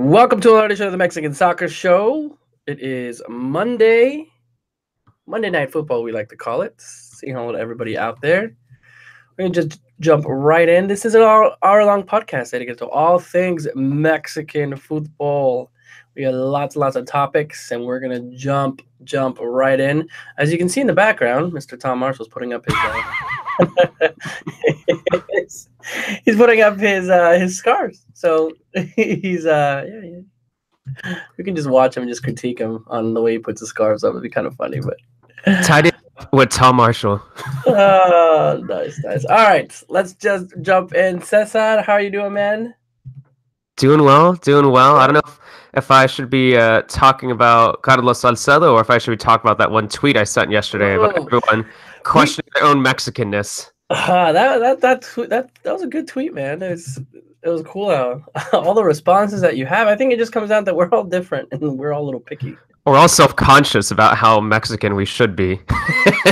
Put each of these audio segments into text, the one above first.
Welcome to another edition of the Mexican Soccer Show. It is Monday Night Football, we like to call it. Saying hello to everybody out there. We're going to just jump right in. This is an hour-long podcast dedicated to all things Mexican football. We got lots and lots of topics, and we're going to jump right in. As you can see in the background, Mr. Tom Marshall's putting up his... he's putting up his scarves. So he's you can just watch him and just critique him on the way he puts his scarves up. It'd be kind of funny, but tied in with Tom Marshall. Oh, nice. All right, let's just jump in. Cesar, how are you doing, man? Doing well. I don't know if I should be talking about Carlos Salcedo or if I should be talking about that one tweet I sent yesterday about everyone questioning their own Mexicanness. That was a good tweet, man. It was cool. All the responses that you have. I think it just comes down that we're all different and we're all a little picky. We're all self-conscious about how Mexican we should be.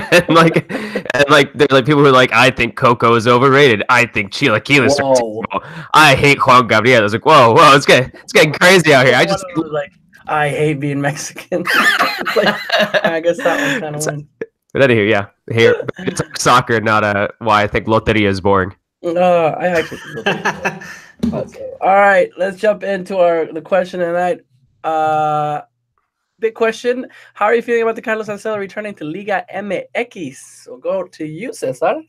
and there's like people who are like, I think Coco is overrated. I think Chilaquiles are terrible. I hate Juan Gabriel. I was like, whoa, it's getting crazy out here. I just was like, I hate being Mexican. I guess that one kind of went. But anywho, yeah, here it's soccer, not why I think Loteria is boring. I actually think Loteria is boring. All right, let's jump into the question tonight. Big question. How are you feeling about the Carlos Salcedo returning to Liga MX? We'll go to you, Cesar.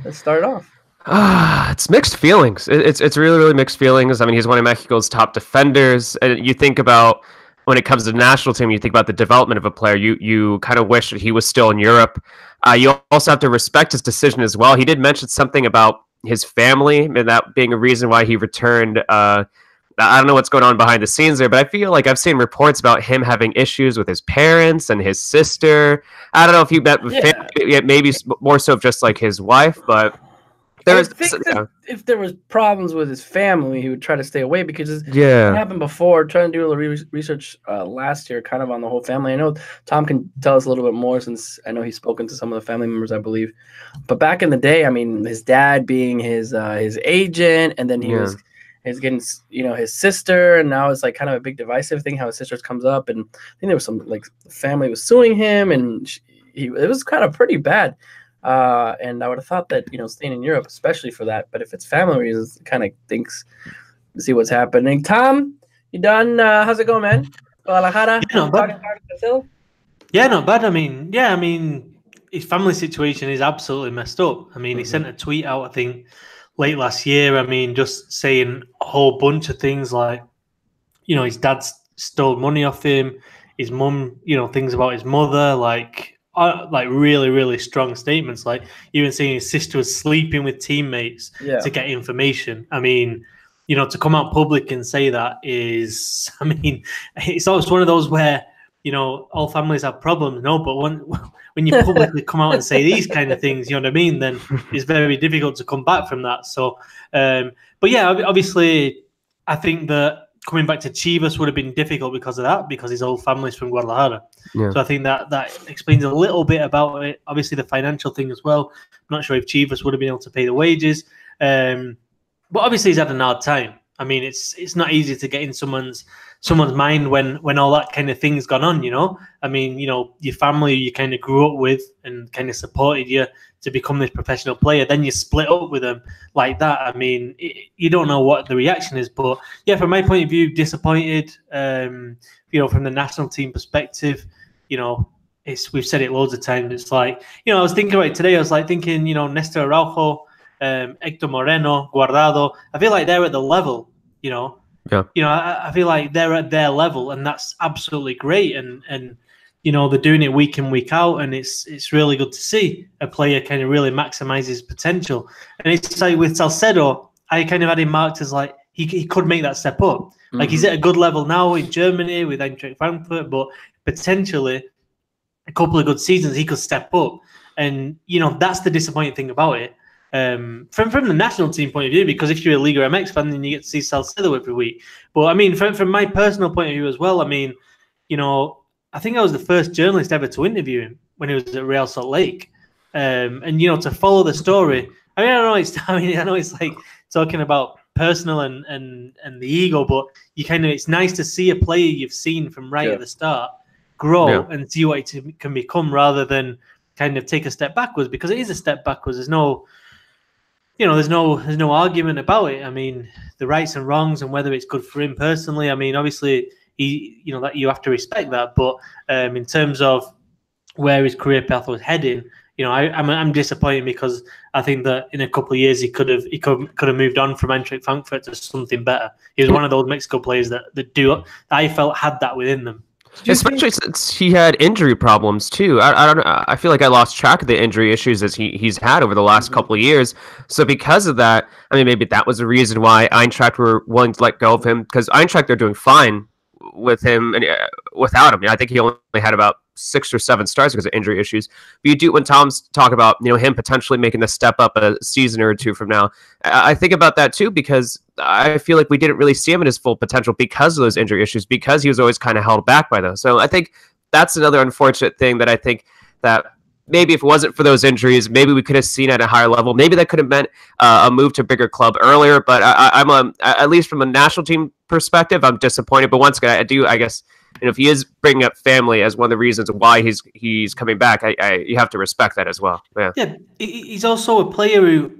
Let's start off. It's mixed feelings. It's really, really mixed feelings. I mean, he's one of Mexico's top defenders. And you think about, when it comes to the national team, you think about the development of a player. You kind of wish that he was still in Europe. You also have to respect his decision as well. He did mention something about his family, and that being a reason why he returned. I don't know what's going on behind the scenes there, but I feel like I've seen reports about him having issues with his parents and his sister. I don't know if he met with family, maybe more so just like his wife, but if there was problems with his family, he would try to stay away because it happened before. Trying to do a little research last year, kind of on the whole family. I know Tom can tell us a little bit more since I know he's spoken to some of the family members, I believe. But back in the day, I mean, his dad being his agent, and then he's getting, his sister, and now it's like kind of a big divisive thing how his sister comes up, and I think there was some like family was suing him, and it was kind of pretty bad. And I would have thought that staying in Europe, especially for that, but if it's family reasons, kind of thinks see what's happening. Tom, you done? How's it going, man? Guadalajara. Not bad. Not bad. I mean, his family situation is absolutely messed up. I mean, he sent a tweet out, I think, late last year. I mean, just saying a whole bunch of things like, his dad stole money off him, his mum, things about his mother, like really, really strong statements. Like even saying his sister was sleeping with teammates to get information. I mean, to come out public and say that is, I mean, it's always one of those where, all families have problems. No, but when you publicly come out and say these kind of things, you know what I mean, then it's very difficult to come back from that. So, but yeah, obviously, I think that coming back to Chivas would have been difficult because of that, because his whole family's from Guadalajara. Yeah. So I think that explains a little bit about it. Obviously, the financial thing as well. I'm not sure if Chivas would have been able to pay the wages. But obviously, he's had an hard time. I mean, it's not easy to get in someone's mind when all that kind of thing's gone on, I mean, your family you kind of grew up with and kind of supported you to become this professional player, then you split up with them like that. I mean, you don't know what the reaction is, but yeah, from my point of view, disappointed. From the national team perspective, we've said it loads of times. It's like, I was thinking about it today. I was like thinking, Nestor Araujo, Hector Moreno, Guardado. I feel like they're at the level, Yeah. I feel like they're at their level, and that's absolutely great. And they're doing it week in, week out, and it's really good to see a player kind of really maximize his potential. And it's like with Salcedo, I kind of had him marked as like he could make that step up. Like he's at a good level now in Germany with Eintracht Frankfurt, but potentially a couple of good seasons he could step up. And that's the disappointing thing about it. From the national team point of view, because if you're a Liga MX fan, then you get to see Salcedo every week. But I mean, from my personal point of view as well, I mean, I think I was the first journalist ever to interview him when he was at Real Salt Lake. And to follow the story, I know it's like talking about personal and the ego, but it's nice to see a player you've seen from at the start grow and see what it can become, rather than kind of take a step backwards, because it is a step backwards. There's no argument about it. I mean, the rights and wrongs and whether it's good for him personally. I mean, obviously that you have to respect that, but in terms of where his career path was heading, I'm disappointed, because I think that in a couple of years he could have moved on from Eintracht Frankfurt to something better. He was one of those Mexico players that I felt had that within them. Especially since he had injury problems too. I don't know. I feel like I lost track of the injury issues as he's had over the last couple of years. So because of that, I mean, maybe that was the reason why Eintracht were willing to let go of him, because Eintracht, they're doing fine with him and without him. I think he only had about 6 or 7 starts because of injury issues. But you do, when Tom's talk about him potentially making the step up a season or two from now, I think about that too, because I feel like we didn't really see him at his full potential because of those injury issues, because he was always kind of held back by those. So I think that's another unfortunate thing that I think that maybe if it wasn't for those injuries, maybe we could have seen at a higher level. Maybe that could have meant a move to a bigger club earlier. But I'm at least from a national team perspective, I'm disappointed. But once again, I guess if he is bringing up family as one of the reasons why he's coming back, you have to respect that as well. Yeah, he's also a player who,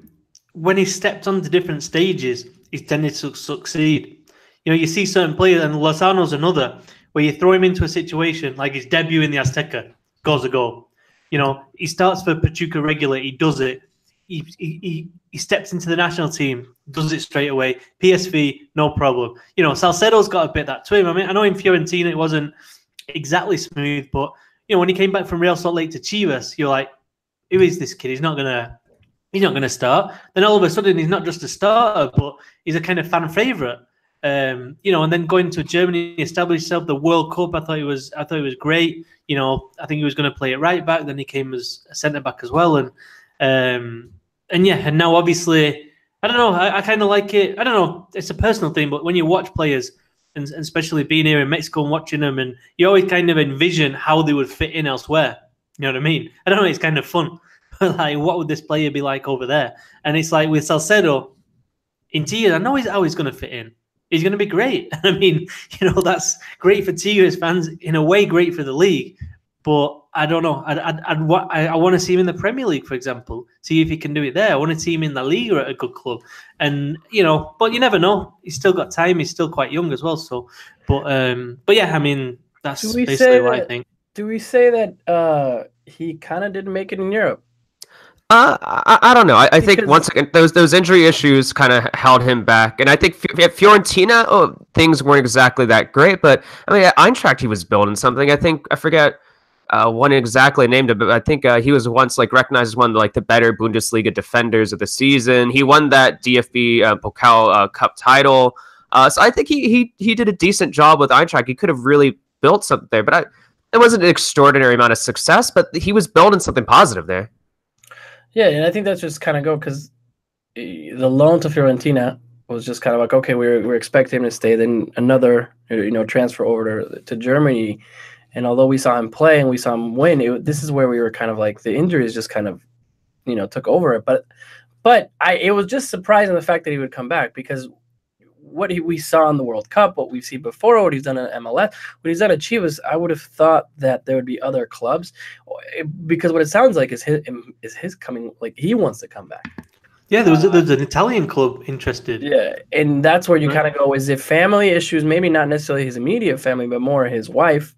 when he stepped onto different stages, he's tended to succeed. You see certain players, and Lozano's another, where you throw him into a situation like his debut in the Azteca, goes a goal. He starts for Pachuca regular, he does it. He steps into the national team, does it straight away. PSV, no problem. Salcedo's got a bit of that to him. I mean, I know in Fiorentina it wasn't exactly smooth, but when he came back from Real Salt Lake to Chivas, you're like, who is this kid? He's not gonna start. Then all of a sudden, he's not just a starter, but he's a kind of fan favorite. And then going to Germany, establish himself. The World Cup, I thought he was great. I think he was going to play it right back. Then he came as a centre back as well, and now obviously, I don't know. I kind of like it. I don't know. It's a personal thing, but when you watch players, and especially being here in Mexico and watching them, and you always kind of envision how they would fit in elsewhere. You know what I mean? I don't know. It's kind of fun. Like, what would this player be like over there? And it's like with Salcedo, in Tigres, I know how he's going to fit in. He's going to be great. I mean, that's great for Tigres fans, in a way great for the league. But I don't know. I want to see him in the Premier League, for example, see if he can do it there. I want to see him in La Liga at a good club. And, but you never know. He's still got time. He's still quite young as well. So, but yeah, I mean, that's basically what I think. Do we say that he kind of didn't make it in Europe? I don't know. I think once again those injury issues kind of held him back, and I think at Fiorentina, things weren't exactly that great. But I mean, at Eintracht, he was building something. I forget one exactly named him, but I think he was once recognized as one of the better Bundesliga defenders of the season. He won that DFB Pokal Cup title, so I think he did a decent job with Eintracht. He could have really built something there, but it wasn't an extraordinary amount of success. But he was building something positive there. Yeah, and I think that's just kind of because the loan to Fiorentina was just kind of like, okay, we're expecting him to stay. Then another, transfer over to Germany, and although we saw him play and we saw him win, this is where we were kind of like the injuries just kind of, took over it. But it was just surprising the fact that he would come back, because what we saw in the World Cup, what we've seen before, what he's done at MLS, what he's done at Chivas, I would have thought that there would be other clubs, because what it sounds like is his coming, he wants to come back. Yeah, there's an Italian club interested. Yeah, and that's where you kind of go, is it family issues, maybe not necessarily his immediate family, but more his wife,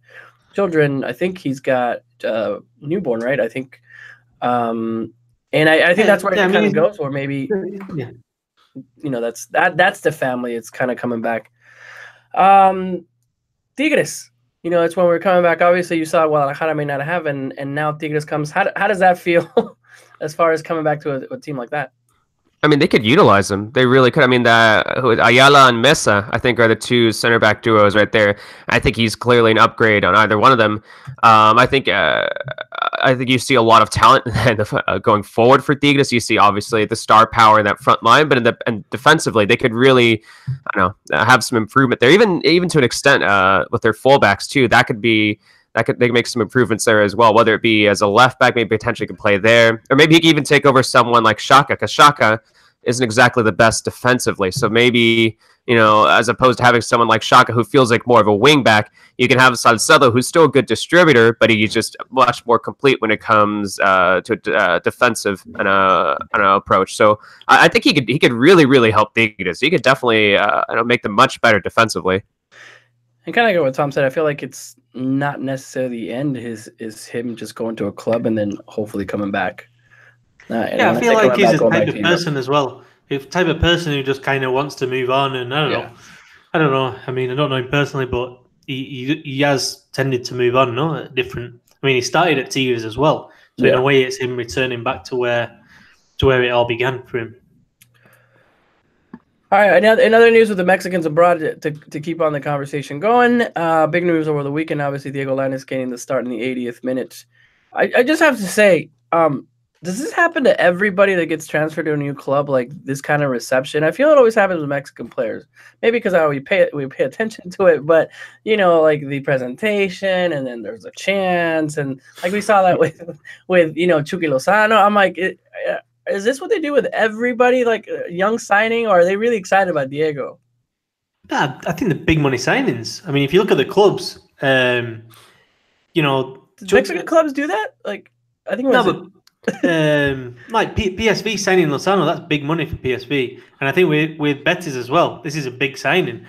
children. I think he's got newborn, right? I think, and I think that's where it kind of goes, or maybe... Yeah. That's the family. It's kind of coming back. Tigres, it's when we're coming back. Obviously, you saw Guadalajara may not have, and now Tigres comes. How does that feel as far as coming back to a team like that? I mean, they could utilize them. They really could. I mean, Ayala and Mesa, I think, are the two center back duos right there. I think he's clearly an upgrade on either one of them. I think you see a lot of talent going forward for Tigres. You see, obviously, the star power in that front line, but and defensively, they could really, have some improvement there. Even to an extent with their fullbacks too. They can make some improvements there as well, whether it be as a left back, maybe potentially can play there, or maybe he can even take over someone like Xhaka, because Xhaka isn't exactly the best defensively. So maybe, as opposed to having someone like Xhaka who feels like more of a wing back, you can have Salcedo, who's still a good distributor, but he's just much more complete when it comes to defensive and an approach. So I think he could really, really help Tigres. He could definitely make them much better defensively. And kind of go what Tom said. I feel like it's not necessarily the end is him just going to a club and then hopefully coming back. I feel like he's a type of person as well. Type of person who just kind of wants to move on, and I don't know. I mean, I don't know him personally, but he has tended to move on. No, different. I mean, he started at Tigres as well, so in a way, it's him returning back to where it all began for him. All right, another news with the Mexicans abroad to keep on the conversation going. Big news over the weekend. Obviously, Diego Lainez getting the start in the 80th minute. I just have to say, does this happen to everybody that gets transferred to a new club, like this kind of reception? I feel it always happens with Mexican players. Maybe because we pay attention to it, but like the presentation, and then there's a chance, and like we saw that with Chucky Lozano. I'm like, is this what they do with everybody, like a young signing, or are they really excited about Diego? I think the big money signings. I mean, if you look at the clubs, do Mexican clubs do that? Like, I think it was like PSV signing Lozano, that's big money for PSV, and I think with Betis as well, this is a big signing.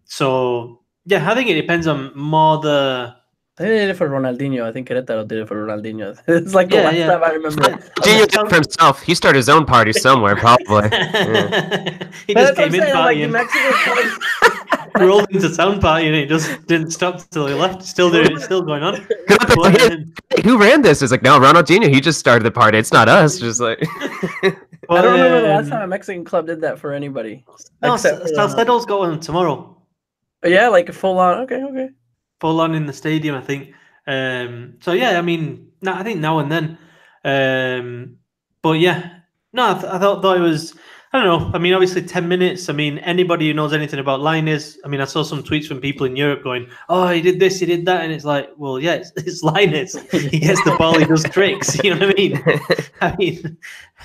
So yeah, I think it depends on more the. I think they did it for Ronaldinho. I think Querétaro did it for Ronaldinho. It's like the last time I remember. Ronaldinho did it for himself. He started his own party somewhere, probably. He just came in partying. Rolled into sound party and it just didn't stop till he left. Still going on. Who ran this? It's like, no, Ronaldinho. He just started the party. It's not us. Just like. I don't remember the last time a Mexican club did that for anybody. No, Salcedo's got one tomorrow. Yeah, like full on. Okay. Full on in the stadium, I think. So yeah, I mean, I think now and then. But yeah, no, I thought it was. I don't know. I mean, obviously 10 minutes. I mean, anybody who knows anything about Lainez, I mean, I saw some tweets from people in Europe going, "Oh, he did this, he did that," and it's like, well, yeah, it's Lainez. He gets the ball, he does tricks. You know what I mean?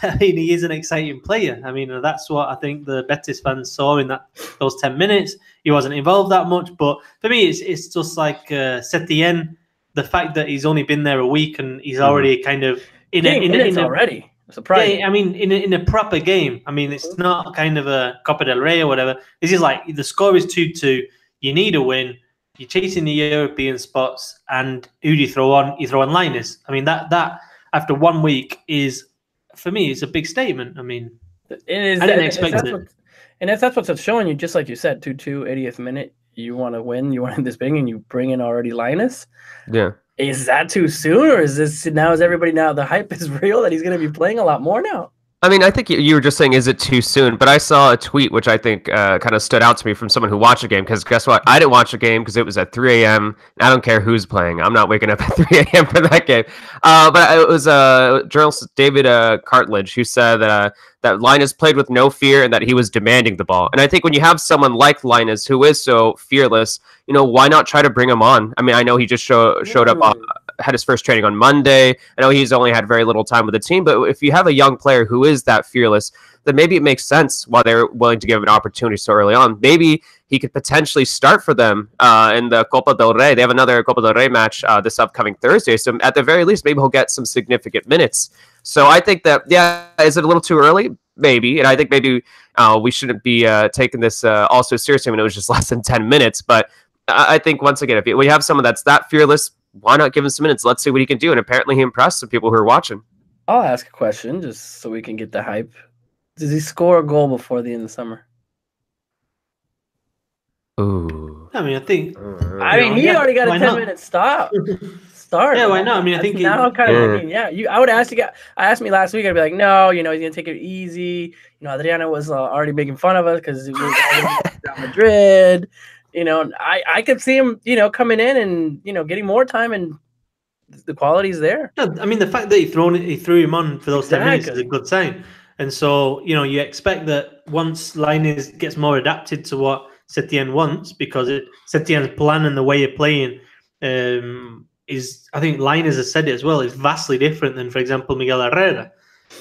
I mean, he is an exciting player. I mean, that's what I think the Betis fans saw in those 10 minutes. He wasn't involved that much, but for me, it's just like Setien. The fact that he's only been there a week and he's already kind of in already. Surprising. Yeah, I mean, in a proper game. I mean, it's not kind of a Copa del Rey or whatever. This is like the score is 2-2. You need a win. You're chasing the European spots, and who do you throw on? You throw on Lainez. I mean, that after 1 week is, for me, it's a big statement. I mean, it is. I didn't expect it. And that's what's showing you, just like you said, 2-2, 80th minute. You want to win. You want this big, and you bring in already Lainez. Yeah. Is that too soon, or is everybody now the hype is real that he's going to be playing a lot more now? I mean, I think you were just saying, is it too soon? But I saw a tweet which I think kind of stood out to me from someone who watched the game. Because guess what? I didn't watch the game because it was at 3 a.m. I don't care who's playing. I'm not waking up at 3 a.m. for that game. But it was journalist David Cartledge who said that Lainez played with no fear and that he was demanding the ball. And I think when you have someone like Lainez who is so fearless, why not try to bring him on? I mean, I know he just showed up, had his first training on Monday. I know he's only had very little time with the team, but if you have a young player who is that fearless, then maybe it makes sense why they're willing to give him an opportunity so early on. Maybe he could potentially start for them in the Copa del Rey. They have another Copa del Rey match this upcoming Thursday, so at the very least, maybe he'll get some significant minutes. So I think that, is it a little too early? Maybe, and I think maybe we shouldn't be taking this all so seriously when it was just less than 10 minutes, but I think, once again, if we have someone that's that fearless, why not give him some minutes? Let's see what he can do. And apparently he impressed some people who are watching. I'll ask a question just so we can get the hype. Does he score a goal before the end of the summer? Ooh. I mean, I think... he already got a 10-minute start. Yeah, why not? I mean, I think... Now I'm kind of thinking, I would ask you guys... I asked me last week, I'd be like, no, he's going to take it easy. Adriana was already making fun of us because he was down Madrid. I could see him, coming in and, getting more time, and the quality's there. No, I mean, the fact that he threw him on for those 10 minutes is a good sign. And so, you expect that once Lainez gets more adapted to what Setien wants, because Setien's plan and the way you're playing is, I think Lainez has said it as well, is vastly different than, for example, Miguel Herrera.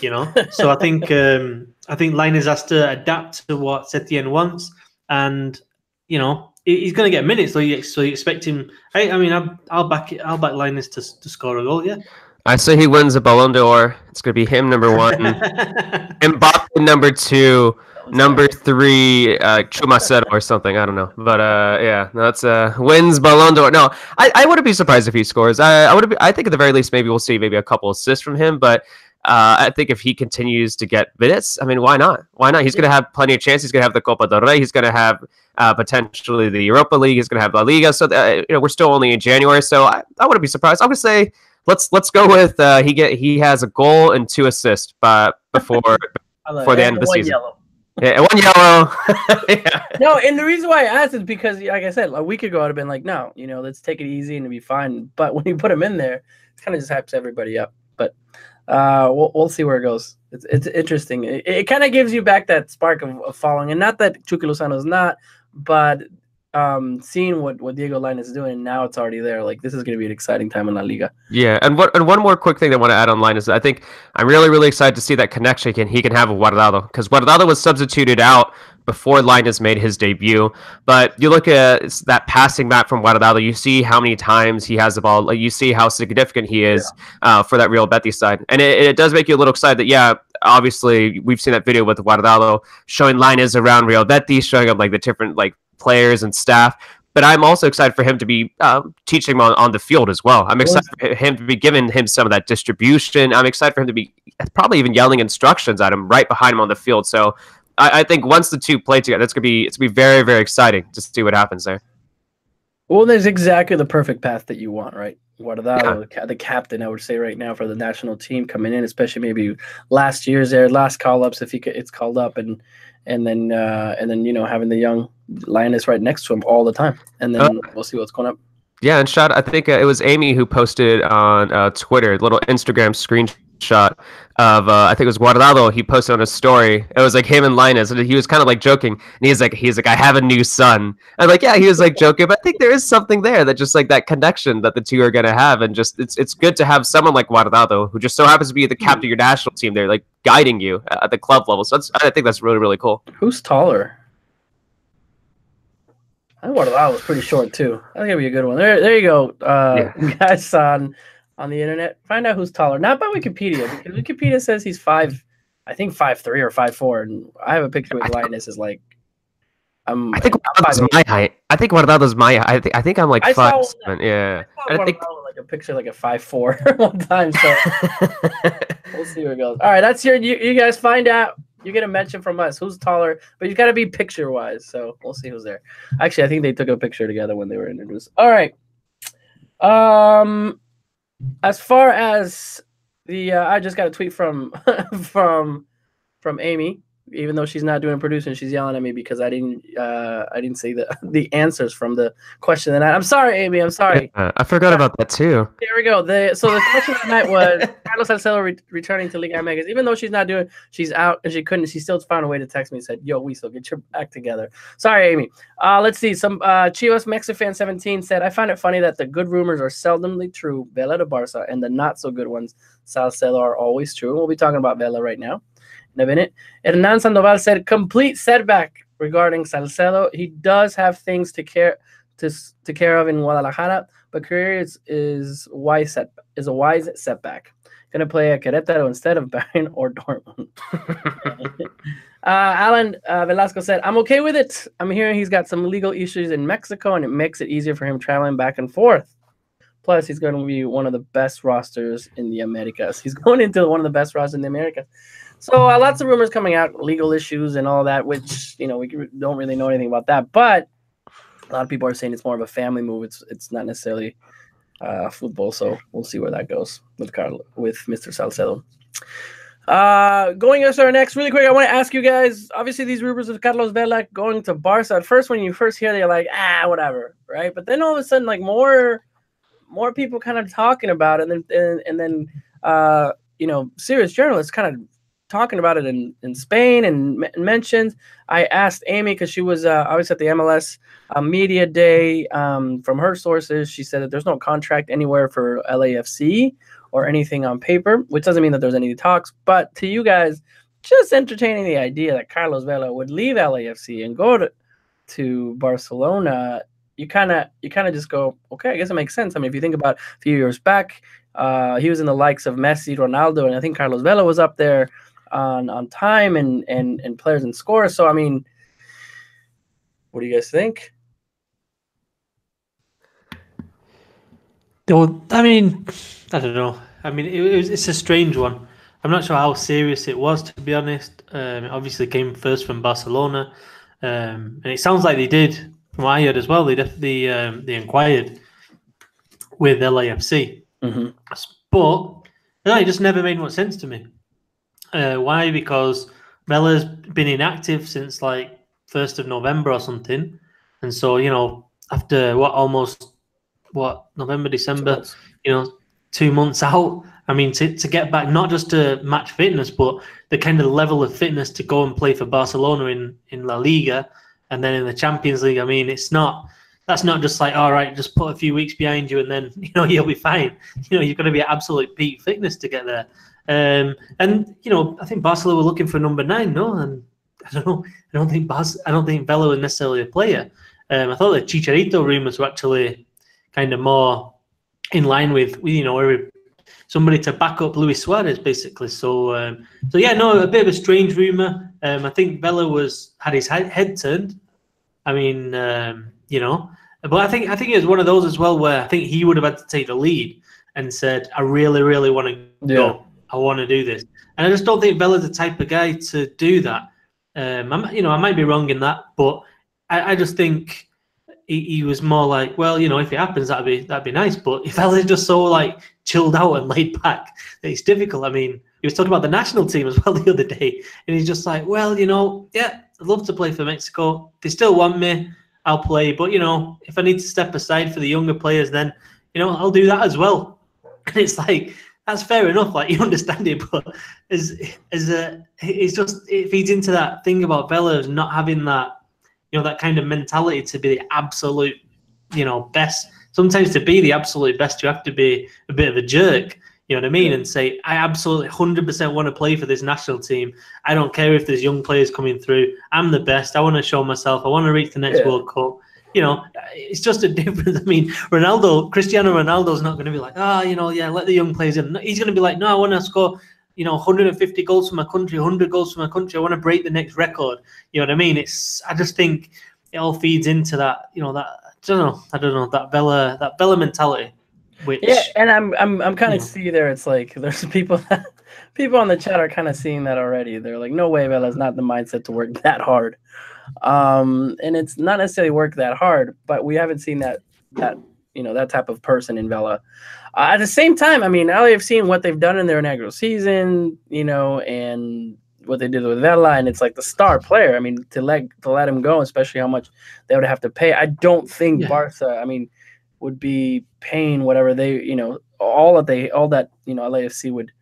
you know. So I think Lainez has to adapt to what Setien wants, and you know he's going to get minutes. So you expect him. I mean, I'll back Lainez to score a goal. Yeah. I say he wins a Ballon d'Or. It's going to be him number 1, Mbappe number 2, number 3, Chumacero or something. I don't know, but yeah, that's wins Ballon d'Or. No, I wouldn't be surprised if he scores. I think at the very least maybe we'll see maybe a couple assists from him, but. I think if he continues to get minutes, I mean, why not? Why not? He's going to have plenty of chances. He's going to have the Copa del Rey. He's going to have potentially the Europa League. He's going to have La Liga. So we're still only in January, so I wouldn't be surprised. I would say let's go with he has a goal and 2 assists before the end of the season. Yellow. Yeah, 1 yellow. Yeah. No, and the reason why I asked is because, like I said, a week ago I'd have been like, no, let's take it easy and it'll be fine. But when you put him in there, it kind of just hypes everybody up. But we'll see where it goes. It's interesting. It kind of gives you back that spark of following, and not that Chucky Lozano is not, but seeing what Diego Lainez is doing, and now it's already there. Like, this is going to be an exciting time in La Liga. Yeah, and one more quick thing that I want to add on Lainez. I think I'm really excited to see that connection he can have with Guardado, because Guardado was substituted out before Lainez made his debut. But you look at that passing back from Guardado, you see how many times he has the ball. Like, you see how significant he is for that Real Betis side. And it does make you a little excited that, yeah, obviously we've seen that video with Guardado showing Lainez around Real Betis, showing up like the different like players and staff. But I'm also excited for him to be teaching him on the field as well. I'm excited for him to be giving him some of that distribution. I'm excited for him to be probably even yelling instructions at him right behind him on the field. So I think once the two play together, it's gonna be very, very exciting to see what happens there. Well, there's exactly the perfect path that you want, right? Guardado, the captain, I would say right now for the national team coming in, especially maybe last call ups if it's called up, and then having the young Lainez right next to him all the time, and then we'll see what's going up. Yeah, and I think it was Amy who posted on Twitter a little Instagram screenshot of I think it was Guardado. He posted on a story. It was like him and Lainez, and he was kind of like joking. And he's like, I have a new son. And like, yeah, he was like joking, but I think there is something there that just like that connection that the two are gonna have, and just it's good to have someone like Guardado who just so happens to be the captain of your national team there, like guiding you at the club level. So I think that's really cool. Who's taller? I think Guardado was pretty short too. I think it'd be a good one. There you go, guys on the internet. Find out who's taller. Not by Wikipedia, because Wikipedia says he's 5'3" or 5'4", and I have a picture with Lainez is like I think Guardado's my height. I think Guardado's my height. I think I'm like 5'7". Yeah. I think like a picture like a 5'4" one time. So we'll see where it goes. All right, that's you guys find out. You get a mention from us. Who's taller? But you got to be picture-wise. So we'll see who's there. Actually, I think they took a picture together when they were introduced. All right. As far as the, I just got a tweet from Amy. Even though she's not doing producing, she's yelling at me because I didn't say the answers from the question of the night. I'm sorry, Amy. I'm sorry. Yeah, I forgot about that too. Here we go. So the question of the night was Carlos Salcedo returning to Liga MX. Even though she's not doing, she's out and she couldn't. She still found a way to text me and said, "Yo, Weasel, get your act together." Sorry, Amy. Let's see. Some Chivas Mexifan 17 said, "I find it funny that the good rumors are seldomly true. Vela to Barca, and the not so good ones, Salcedo, are always true." And we'll be talking about Vela right now. In a minute. Hernan Sandoval said, complete setback regarding Salcedo. He does have things to care of in Guadalajara, but career is a wise setback. Going to play at Querétaro instead of Bayern or Dortmund. Alan Velasco said, I'm okay with it. I'm hearing he's got some legal issues in Mexico, and it makes it easier for him traveling back and forth. Plus, he's going to be one of the best rosters in the Americas. He's going into one of the best rosters in the Americas. So lots of rumors coming out, legal issues and all that, which, we don't really know anything about that. But a lot of people are saying it's more of a family move. It's not necessarily football. So we'll see where that goes with Mr. Salcedo. Going into our next, really quick, I want to ask you guys, obviously these rumors of Carlos Vela going to Barca. At first, when you first hear it, you're like, whatever, right? But then all of a sudden, like more people kind of talking about it, and then serious journalists kind of talking about it in Spain and mentioned. I asked Amy because she was obviously at the MLS media day. From her sources, she said that there's no contract anywhere for LAFC or anything on paper, which doesn't mean that there's any talks. But to you guys, just entertaining the idea that Carlos Vela would leave LAFC and go to Barcelona, you kind of just go, okay, I guess it makes sense. I mean, if you think about a few years back, he was in the likes of Messi, Ronaldo, and I think Carlos Vela was up there on time and players and scores. So, I mean, what do you guys think? I mean, I don't know. I mean, it's a strange one. I'm not sure how serious it was, to be honest. It obviously came first from Barcelona, and it sounds like they did, from what I heard as well. They definitely they inquired with LAFC, but no, it just never made much sense to me. Why? Because Vela's been inactive since like 1st of November or something, and so after November, December, 2 months out. I mean, to get back not just to match fitness, but the kind of level of fitness to go and play for Barcelona in La Liga and then in the Champions League. I mean, that's not just like, all right, just put a few weeks behind you and then you'll be fine. You've got to be at absolute peak fitness to get there. And I think Barcelona were looking for number 9, no? And I don't know. I don't think Vela was necessarily a player. I thought the Chicharito rumors were actually kind of more in line with somebody to back up Luis Suarez, basically. So yeah, no, a bit of a strange rumor. I think Vela had his head turned. I mean, but I think it was one of those as well where I think he would have had to take the lead and said, I really, really want to go. I want to do this. And I just don't think Vela's the type of guy to do that. I might be wrong in that, but I just think he was more like, well, if it happens, that'd be nice. But if Vela's just so like chilled out and laid back, that it's difficult. I mean, he was talking about the national team as well the other day, and he's just like, well, yeah, I'd love to play for Mexico. They still want me, I'll play. But if I need to step aside for the younger players, then I'll do that as well. And it's like, that's fair enough. Like, you understand it, but it feeds into that thing about Vela not having that. That kind of mentality to be the absolute, best. Sometimes to be the absolute best, you have to be a bit of a jerk, you know what I mean? And say, I absolutely 100% want to play for this national team. I don't care if there's young players coming through. I'm the best. I want to show myself. I want to reach the next World Cup. It's just a difference. I mean, Cristiano Ronaldo's not going to be like, let the young players in. He's going to be like, no, I want to score 150 goals for my country, 100 goals for my country. I want to break the next record. You know what I mean? I just think it all feeds into that, I don't know, that Vela mentality. Which, and I'm kind of see there. It's like there's people on the chat are kind of seeing that already. They're like, no way, Vela's not the mindset to work that hard. And it's not necessarily work that hard, but we haven't seen that type of person in Vela. At the same time, I mean, LAFC and what they've done in their inaugural season, and what they did with Vela, and it's like the star player. I mean, to let him go, especially how much they would have to pay. I don't think Barca, I mean, would be paying whatever they, all that LAFC would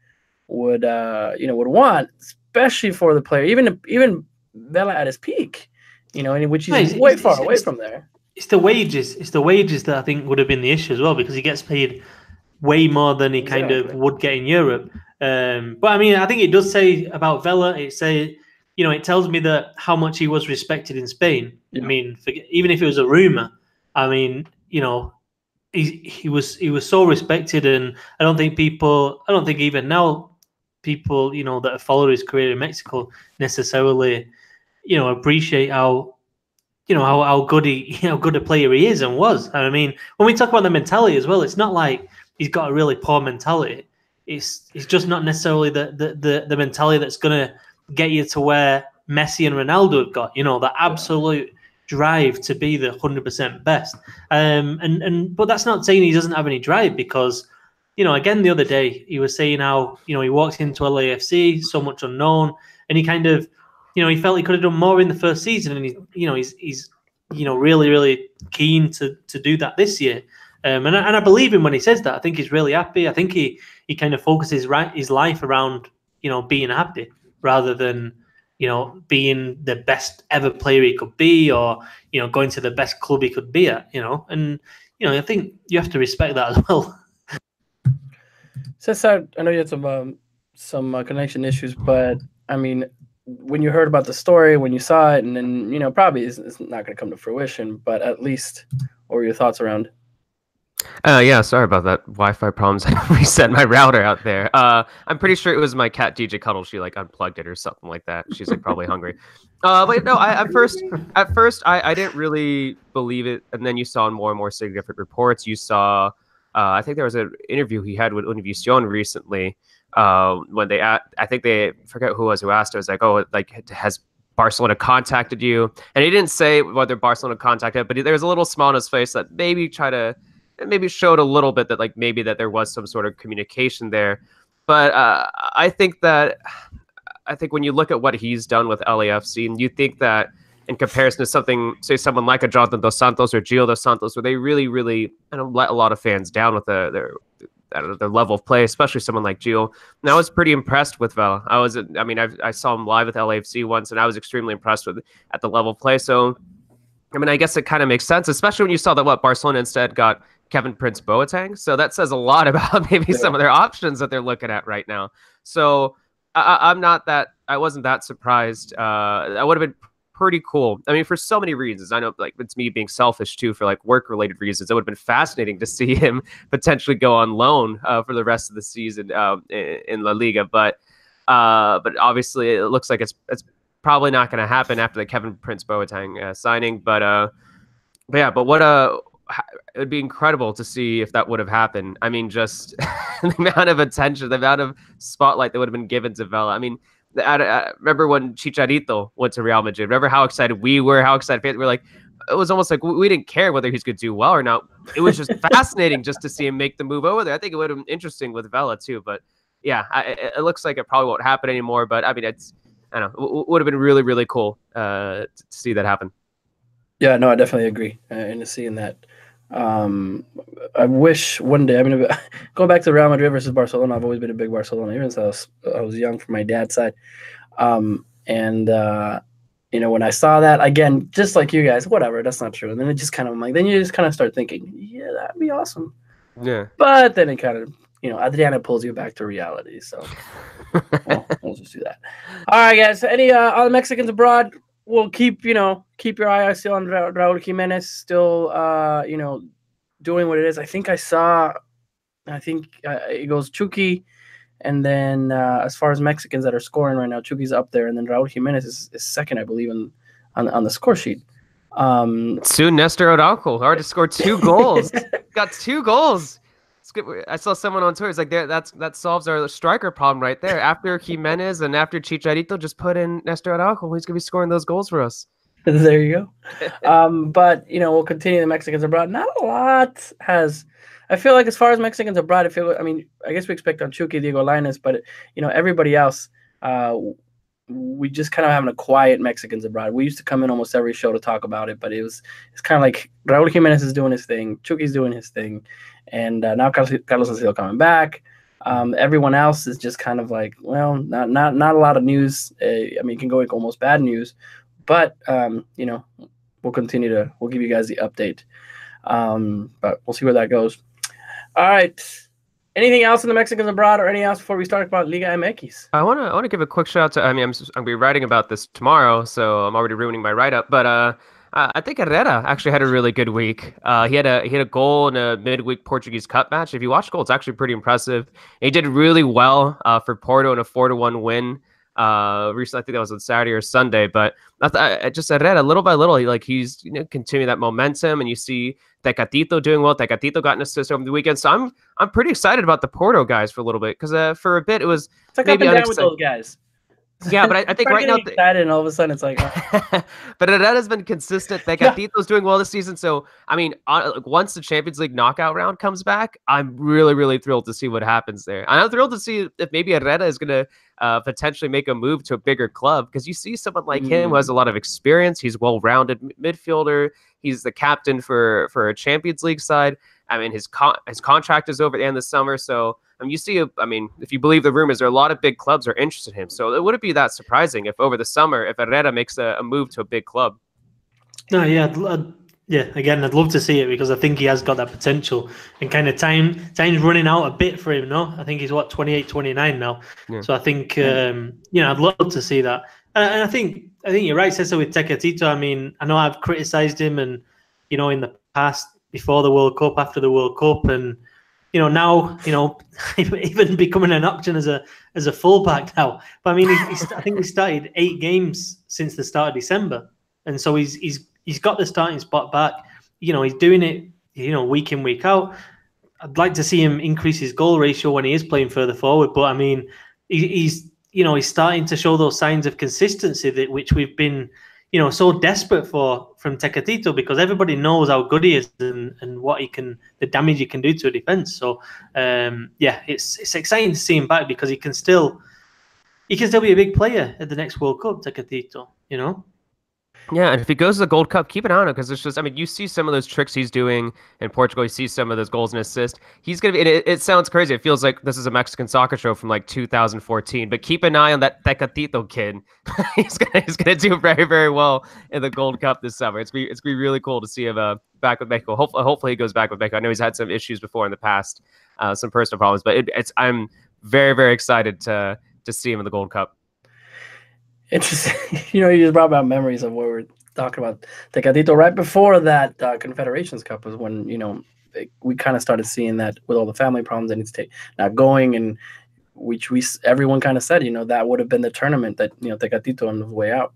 want, especially for the player, even Vela at his peak, which he's way far away from there. It's the wages. It's the wages that I think would have been the issue as well, because he gets paid way more than he kind of would get in Europe. But I mean, I think it does say about Vela. It tells me that how much he was respected in Spain. Yeah. I mean, even if it was a rumor, I mean, he was so respected, and I don't think even now people that have followed his career in Mexico necessarily appreciate how good a player he is and was. And I mean, when we talk about the mentality as well, it's not like he's got a really poor mentality. It's just not necessarily the mentality that's going to get you to where Messi and Ronaldo have got, that absolute drive to be the 100% best. But that's not saying he doesn't have any drive, because, again, the other day he was saying how, he walked into LAFC, so much unknown, and he kind of, he felt he could have done more in the first season, and he's really, really keen to do that this year. And I believe him when he says that. I think he's really happy. I think he kind of focuses his life around, being happy rather than, being the best ever player he could be, or, going to the best club he could be at, and, I think you have to respect that as well. Cesar, I know you had some connection issues, but I mean, when you heard about the story, when you saw it, and then probably it's not going to come to fruition, but at least, what were your thoughts around? Yeah, sorry about that Wi-Fi problems. I reset my router out there. I'm pretty sure it was my cat DJ Cuddle. She like unplugged it or something like that. She's like probably hungry. But no, at first I didn't really believe it, and then you saw more and more significant reports. You saw, I think there was an interview he had with Univision recently. When I think they forget who was who asked. It was like, oh, like has Barcelona contacted you? And he didn't say whether Barcelona contacted, but there was a little smile on his face that maybe showed a little bit that like maybe that there was some sort of communication there. But I think when you look at what he's done with LAFC, and you think that in comparison to someone like a Jonathan Dos Santos or Gio Dos Santos, where they really, really let a lot of fans down with their level of play, especially someone like Gio. And I was pretty impressed with Vela. I saw him live with LAFC once, and I was extremely impressed at the level of play. So, I mean, I guess it kind of makes sense, especially when you saw that Barcelona instead got Kevin Prince Boateng. So that says a lot about maybe some of their options that they're looking at right now. So I wasn't that surprised. That would have been pretty cool. I mean, for so many reasons. I know like it's me being selfish too, for like work related reasons. It would have been fascinating to see him potentially go on loan for the rest of the season in La Liga. But obviously it looks like it's probably not going to happen after the Kevin Prince Boateng signing. But it would be incredible to see if that would have happened. I mean, just the amount of attention, the amount of spotlight that would have been given to Vela. I mean, I remember when Chicharito went to Real Madrid. Remember how excited we were, how excited fans were. Like, it was almost like we didn't care whether he's going to do well or not. It was just fascinating just to see him make the move over there. I think it would have been interesting with Vela too. But yeah, it looks like it probably won't happen anymore. But I mean, I don't know. It would have been really, really cool to see that happen. Yeah, no, I definitely agree in seeing that. I wish one day, I mean, going back to Real Madrid versus Barcelona, I've always been a big Barcelona, even since I was young from my dad's side. When I saw that, again, just like you guys, whatever, that's not true. And then it just kind of then you just kind of start thinking, yeah, that'd be awesome. Yeah. But then it kind of, Adriana pulls you back to reality. So we'll just do that. All right, guys. Any other Mexicans abroad? We'll keep your eye still on Raul Jimenez, still, doing what it is. I think it goes Chucky, and then as far as Mexicans that are scoring right now, Chucky's up there, and then Raul Jimenez is second, I believe, on the score sheet. Soon Nestor Araujo already scored 2 goals. Got 2 goals. I saw someone on Twitter. It's like that solves our striker problem right there. After Jimenez and after Chicharito, just put in Nestor Araujo. He's gonna be scoring those goals for us. There you go. But we'll continue the Mexicans abroad. Not a lot has. I feel like as far as Mexicans abroad, I guess we expect on Chucky, Diego Lainez, but everybody else, we just kind of having a quiet Mexicans abroad. We used to come in almost every show to talk about it, but it's kind of like Raul Jimenez is doing his thing, Chucky's doing his thing, and now Carlos Salcedo coming back. Everyone else is just kind of like, well, not a lot of news. I mean, it can go like almost bad news, but we'll give you guys the update. But we'll see where that goes. All right. Anything else in the Mexicans abroad, or anything else before we start about Liga MX? I want to give a quick shout out to. I mean, I'm gonna be writing about this tomorrow, so I'm already ruining my write up. But I think Herrera actually had a really good week. He had a goal in a midweek Portuguese Cup match. If you watch the goal, it's actually pretty impressive. He did really well for Porto in a 4-1 win. Recently, I think that was on Saturday or Sunday, but I just Herrera little by little, he's continuing that momentum, and you see Tecatito doing well. Tecatito got an assist over the weekend, so I'm pretty excited about the Porto guys for a little bit, because for a bit it was maybe up and down with those guys. Yeah, but I think right now excited, and all of a sudden it's like, but that has been consistent. Tecatito's doing well this season, so I mean, once the Champions League knockout round comes back, I'm really, really thrilled to see what happens there. I'm thrilled to see if maybe Herrera is going to potentially make a move to a bigger club, because you see someone like him who has a lot of experience. He's well-rounded midfielder. He's the captain for a Champions League side. I mean, his contract is over at the end of the summer, so you see, if you believe the rumors, there are a lot of big clubs are interested in him. So it wouldn't be that surprising if over the summer, if Herrera makes a move to a big club. No, yeah, Yeah, again, I'd love to see it because I think he has got that potential, and kind of time's running out a bit for him. No, I think he's 28, 29 now. Yeah. So I think I'd love to see that. And I think you're right, Cesar, with Tecatito. I mean, I know I've criticised him, and in the past, before the World Cup, after the World Cup, and now even becoming an option as a fullback now. But I mean, I think he started 8 games since the start of December, and so he's got the starting spot back. He's doing it, week in, week out. I'd like to see him increase his goal ratio when he is playing further forward. But I mean, he's starting to show those signs of consistency which we've been, so desperate for from Tecatito, because everybody knows how good he is and what the damage he can do to a defense. So it's exciting to see him back, because he can still be a big player at the next World Cup, Tecatito, Yeah, and if he goes to the Gold Cup, keep an eye on it, because it's just, I mean, you see some of those tricks he's doing in Portugal. You see some of those goals and assists. He's going to be, it sounds crazy. It feels like this is a Mexican soccer show from like 2014, but keep an eye on that Tecatito kid. he's gonna do very, very well in the Gold Cup this summer. It's gonna be really cool to see him back with Mexico. Hopefully he goes back with Mexico. I know he's had some issues before in the past, some personal problems, but I'm very, very excited to see him in the Gold Cup. Interesting. You just brought about memories of what we're talking about. Tecatito, right before that Confederations Cup was when, we kind of started seeing that with all the family problems that he's not going, and which everyone kind of said, that would have been the tournament that, Tecatito on his way out.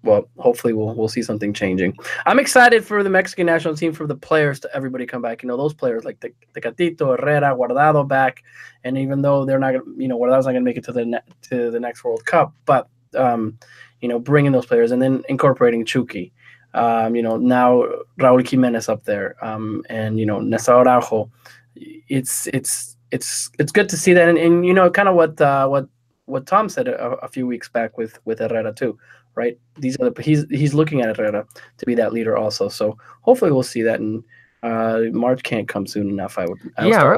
Well, hopefully we'll see something changing. I'm excited for the Mexican national team, for the players to everybody come back. Those players like Tecatito, Herrera, Guardado back, and even though they're not, Guardado's not going to make it to the next World Cup, but bringing those players and then incorporating Chucky, now Raúl Jiménez up there, and Néstor Araujo. It's good to see that, and kind of what Tom said a few weeks back with Herrera too. Right, he's looking at Herrera to be that leader also. So hopefully we'll see that. And March can't come soon enough. I want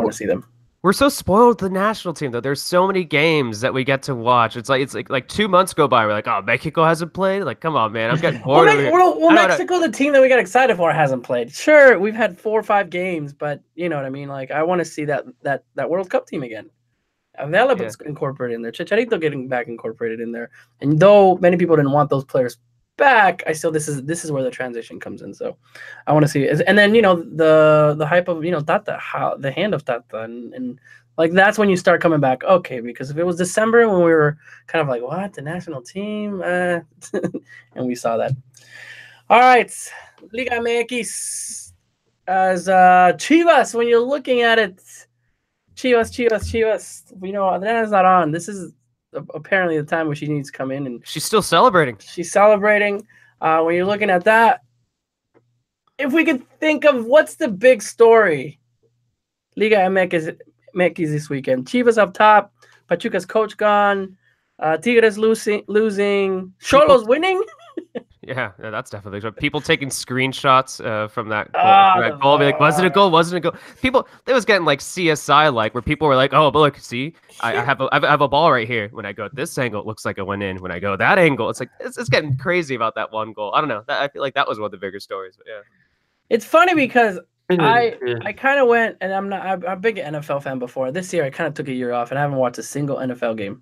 to see them. We're so spoiled with the national team, though. There's so many games that we get to watch. It's like 2 months go by. We're like, oh, Mexico hasn't played. Like, come on, man, I'm getting bored. Mexico, the team that we got excited for, hasn't played. Sure, we've had 4 or 5 games, but you know what I mean. Like, I want to see that World Cup team again. Vela incorporated in there, Chicharito getting back incorporated in there, and though many people didn't want those players back, I still this is where the transition comes in. So I want to see it. And then the hype of Tata, how the hand of Tata, and like that's when you start coming back. Okay, because if it was December when we were kind of like, what, the national team, and we saw that. All right, Liga MX as Chivas. When you're looking at it. Chivas. Adriana's not on. This is apparently the time where she needs to come in, and she's still celebrating. She's celebrating. When you're looking at that, if we could think of what's the big story, Liga MX this weekend. Chivas up top. Pachuca's coach gone. Tigres losing. Cholos winning. Yeah, that's definitely true. People taking screenshots from that goal. Be like, wasn't it a goal? Wasn't it a goal? People, it was getting like CSI like, where people were like, oh, but look, see, I have a ball right here. When I go at this angle, it looks like it went in. When I go that angle, it's like it's getting crazy about that one goal. I don't know. I feel like that was one of the bigger stories. But yeah, it's funny because I kind of went, and I'm a big NFL fan before. This year, I kind of took a year off, and I haven't watched a single NFL game.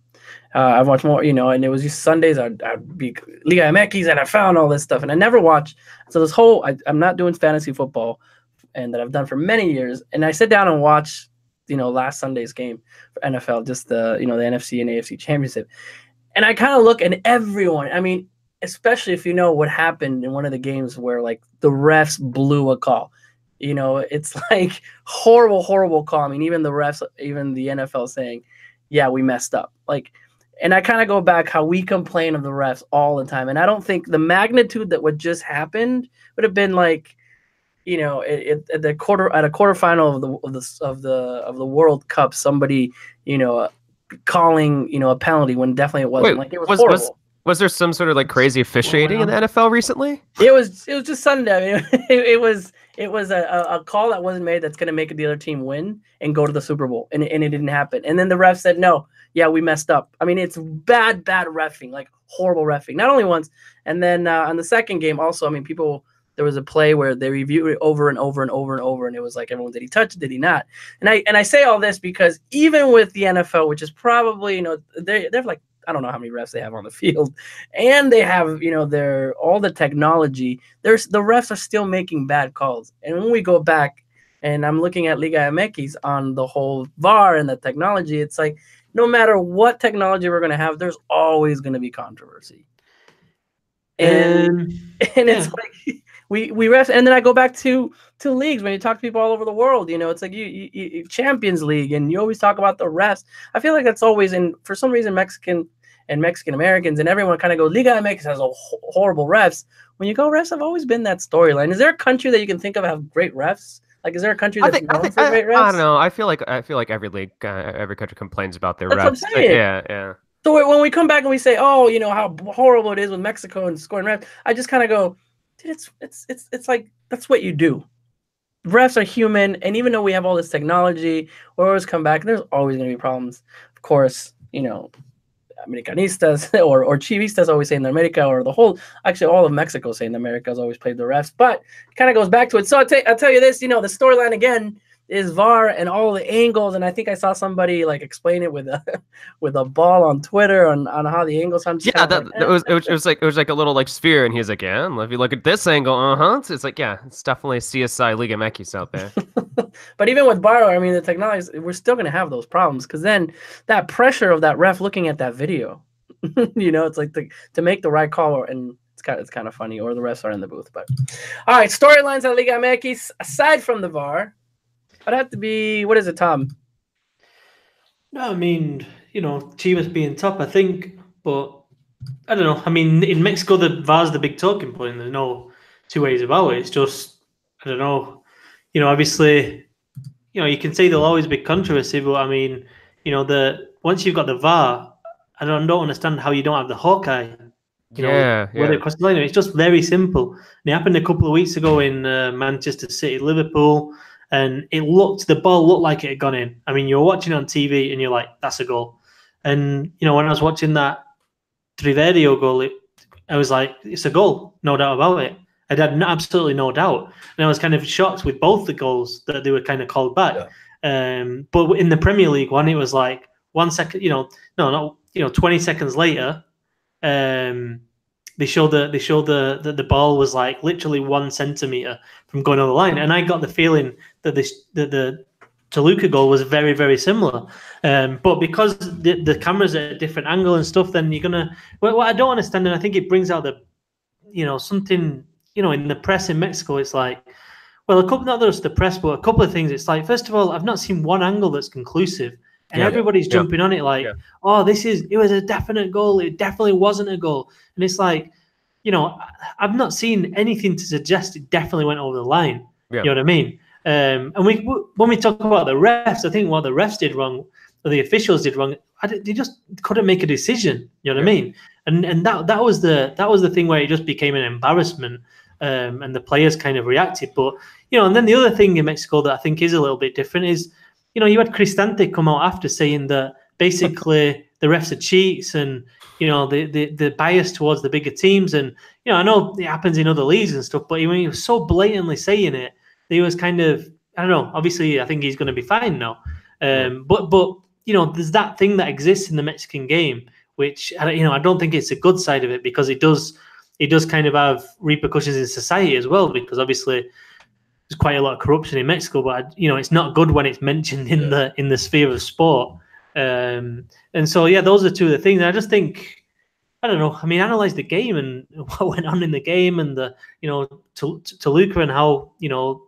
I've watched more, and it was just Sundays. I'd be Liga MX, NFL, and all this stuff, and I never watched. So this whole, I'm not doing fantasy football, and that I've done for many years. And I sit down and watch, last Sunday's game for NFL, just the NFC and AFC championship, and I kind of look at everyone. I mean, especially if you know what happened in one of the games where like the refs blew a call. It's like horrible call. I mean, even the refs, even the NFL saying, yeah, we messed up. Like, and I kind of go back how we complain of the refs all the time. And I don't think the magnitude that what just happened would have been like, at a quarterfinal of the World Cup, somebody, calling, a penalty when definitely it wasn't. Like, it was horrible. Was there some sort of like crazy officiating in the NFL recently? It was just Sunday. I mean, it was a call that wasn't made that's going to make the other team win and go to the Super Bowl, and it didn't happen. And then the ref said, no, yeah, we messed up. I mean, it's bad reffing, like horrible reffing. Not only once, and then on the second game also, I mean, there was a play where they reviewed it over and over and over and over, and it was like, everyone, did he touch it? Did he not? And I say all this because even with the NFL, which is probably, you know, they have like, I don't know how many refs they have on the field, and they have, you know, all the technology. The refs are still making bad calls. And when we go back, and I'm looking at Liga MX on the whole VAR and the technology, it's like, no matter what technology we're going to have, there's always going to be controversy. And it's like we ref, and then I go back to leagues when you talk to people all over the world. You know, it's like you Champions League, and you always talk about the refs. I feel like that's always, and for some reason Mexican Americans and everyone kind of go, Liga MX has horrible refs. When you go, refs have always been that storyline. Is there a country that you can think of have great refs? Like, is there a country that's known for great refs? I don't know. I feel like every league, every country complains about their refs. What I'm saying. Yeah. So when we come back and we say, oh, you know, how horrible it is with Mexico and scoring refs, I just kind of go, dude, it's like, that's what you do. Refs are human, and even though we have all this technology, we always come back, and there's always going to be problems. Of course, you know, Americanistas or Chivistas always say in America, or actually all of Mexico saying America has always played the refs, but it kind of goes back to it. So I'll tell you this, you know, the storyline again is VAR and all the angles, and I think I saw somebody like explain it with a ball on Twitter on how the angles. It was like a little like sphere, and he's like, yeah, if you look at this angle, it's like, yeah, it's definitely CSI Liga MX out there. But even with VAR, I mean, the technology, we're still going to have those problems, because then that pressure of that ref looking at that video, you know, it's like to make the right call, and it's kind of funny, or the refs are in the booth. But all right, storylines at Liga MX aside from the VAR. I'd have to be, what is it, Tom? No, I mean, you know, Chivas being top, I think, but I don't know. I mean, in Mexico, the VAR's the big talking point. There's no two ways about it. It's just, I don't know. You know, obviously, you know, you can say there'll always be controversy, but I mean, you know, once you've got the VAR, I don't understand how you don't have the Hawkeye. You know, whether across the line, it's just very simple. And it happened a couple of weeks ago in Manchester City, Liverpool. And the ball looked like it had gone in. I mean, you're watching on TV and you're like, that's a goal. And, you know, when I was watching that Triverio goal, I was like, it's a goal, no doubt about it. I had absolutely no doubt. And I was kind of shocked with both the goals that they were kind of called back. Yeah. But in the Premier League one, it was like 1 second, 20 seconds later, they show the ball was like literally 1 centimeter from going over the line, and I got the feeling that the Toluca goal was very, very similar. But because the camera's at a different angle and stuff, then you're gonna. Well, what I don't understand, and I think it brings out something in the press in Mexico. It's like, well, not just the press, but a couple of things. It's like, first of all, I've not seen one angle that's conclusive. And everybody's jumping on it like, oh, it was a definite goal. It definitely wasn't a goal. And it's like, you know, I've not seen anything to suggest it definitely went over the line. Yeah. You know what I mean? And when we talk about the refs, I think what the refs did wrong, or the officials did wrong, they just couldn't make a decision. You know what I mean? And that was the thing where it just became an embarrassment, and the players kind of reacted. But, you know, and then the other thing in Mexico that I think is a little bit different is, you know, you had Cristante come out after saying that basically the refs are cheats, and, you know, the bias towards the bigger teams. And, you know, I know it happens in other leagues and stuff, but when he was so blatantly saying it, he was kind of, I don't know, obviously I think he's going to be fine now. But you know, there's that thing that exists in the Mexican game, which, you know, I don't think it's a good side of it, because it does kind of have repercussions in society as well, because obviously there's quite a lot of corruption in Mexico, but, you know, it's not good when it's mentioned in the sphere of sport. And so, yeah, those are two of the things. And I just think, I don't know, I mean, analyze the game and what went on in the game, and Toluca, and how, you know,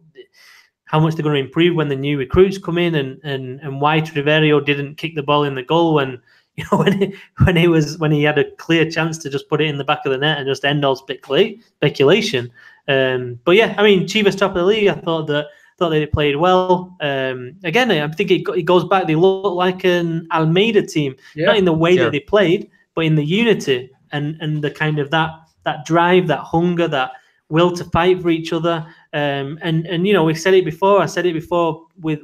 how much they're going to improve when the new recruits come in, and why Triverio didn't kick the ball in the goal when, you know, when he had a clear chance to just put it in the back of the net and just end all speculation. But yeah, I mean, Chivas top of the league. I thought they played well. Again, I think it goes back. They look like an Almeida team, not in the way that they played, but in the unity and the kind of that drive, that hunger, that will to fight for each other. And you know, we said it before. I said it before with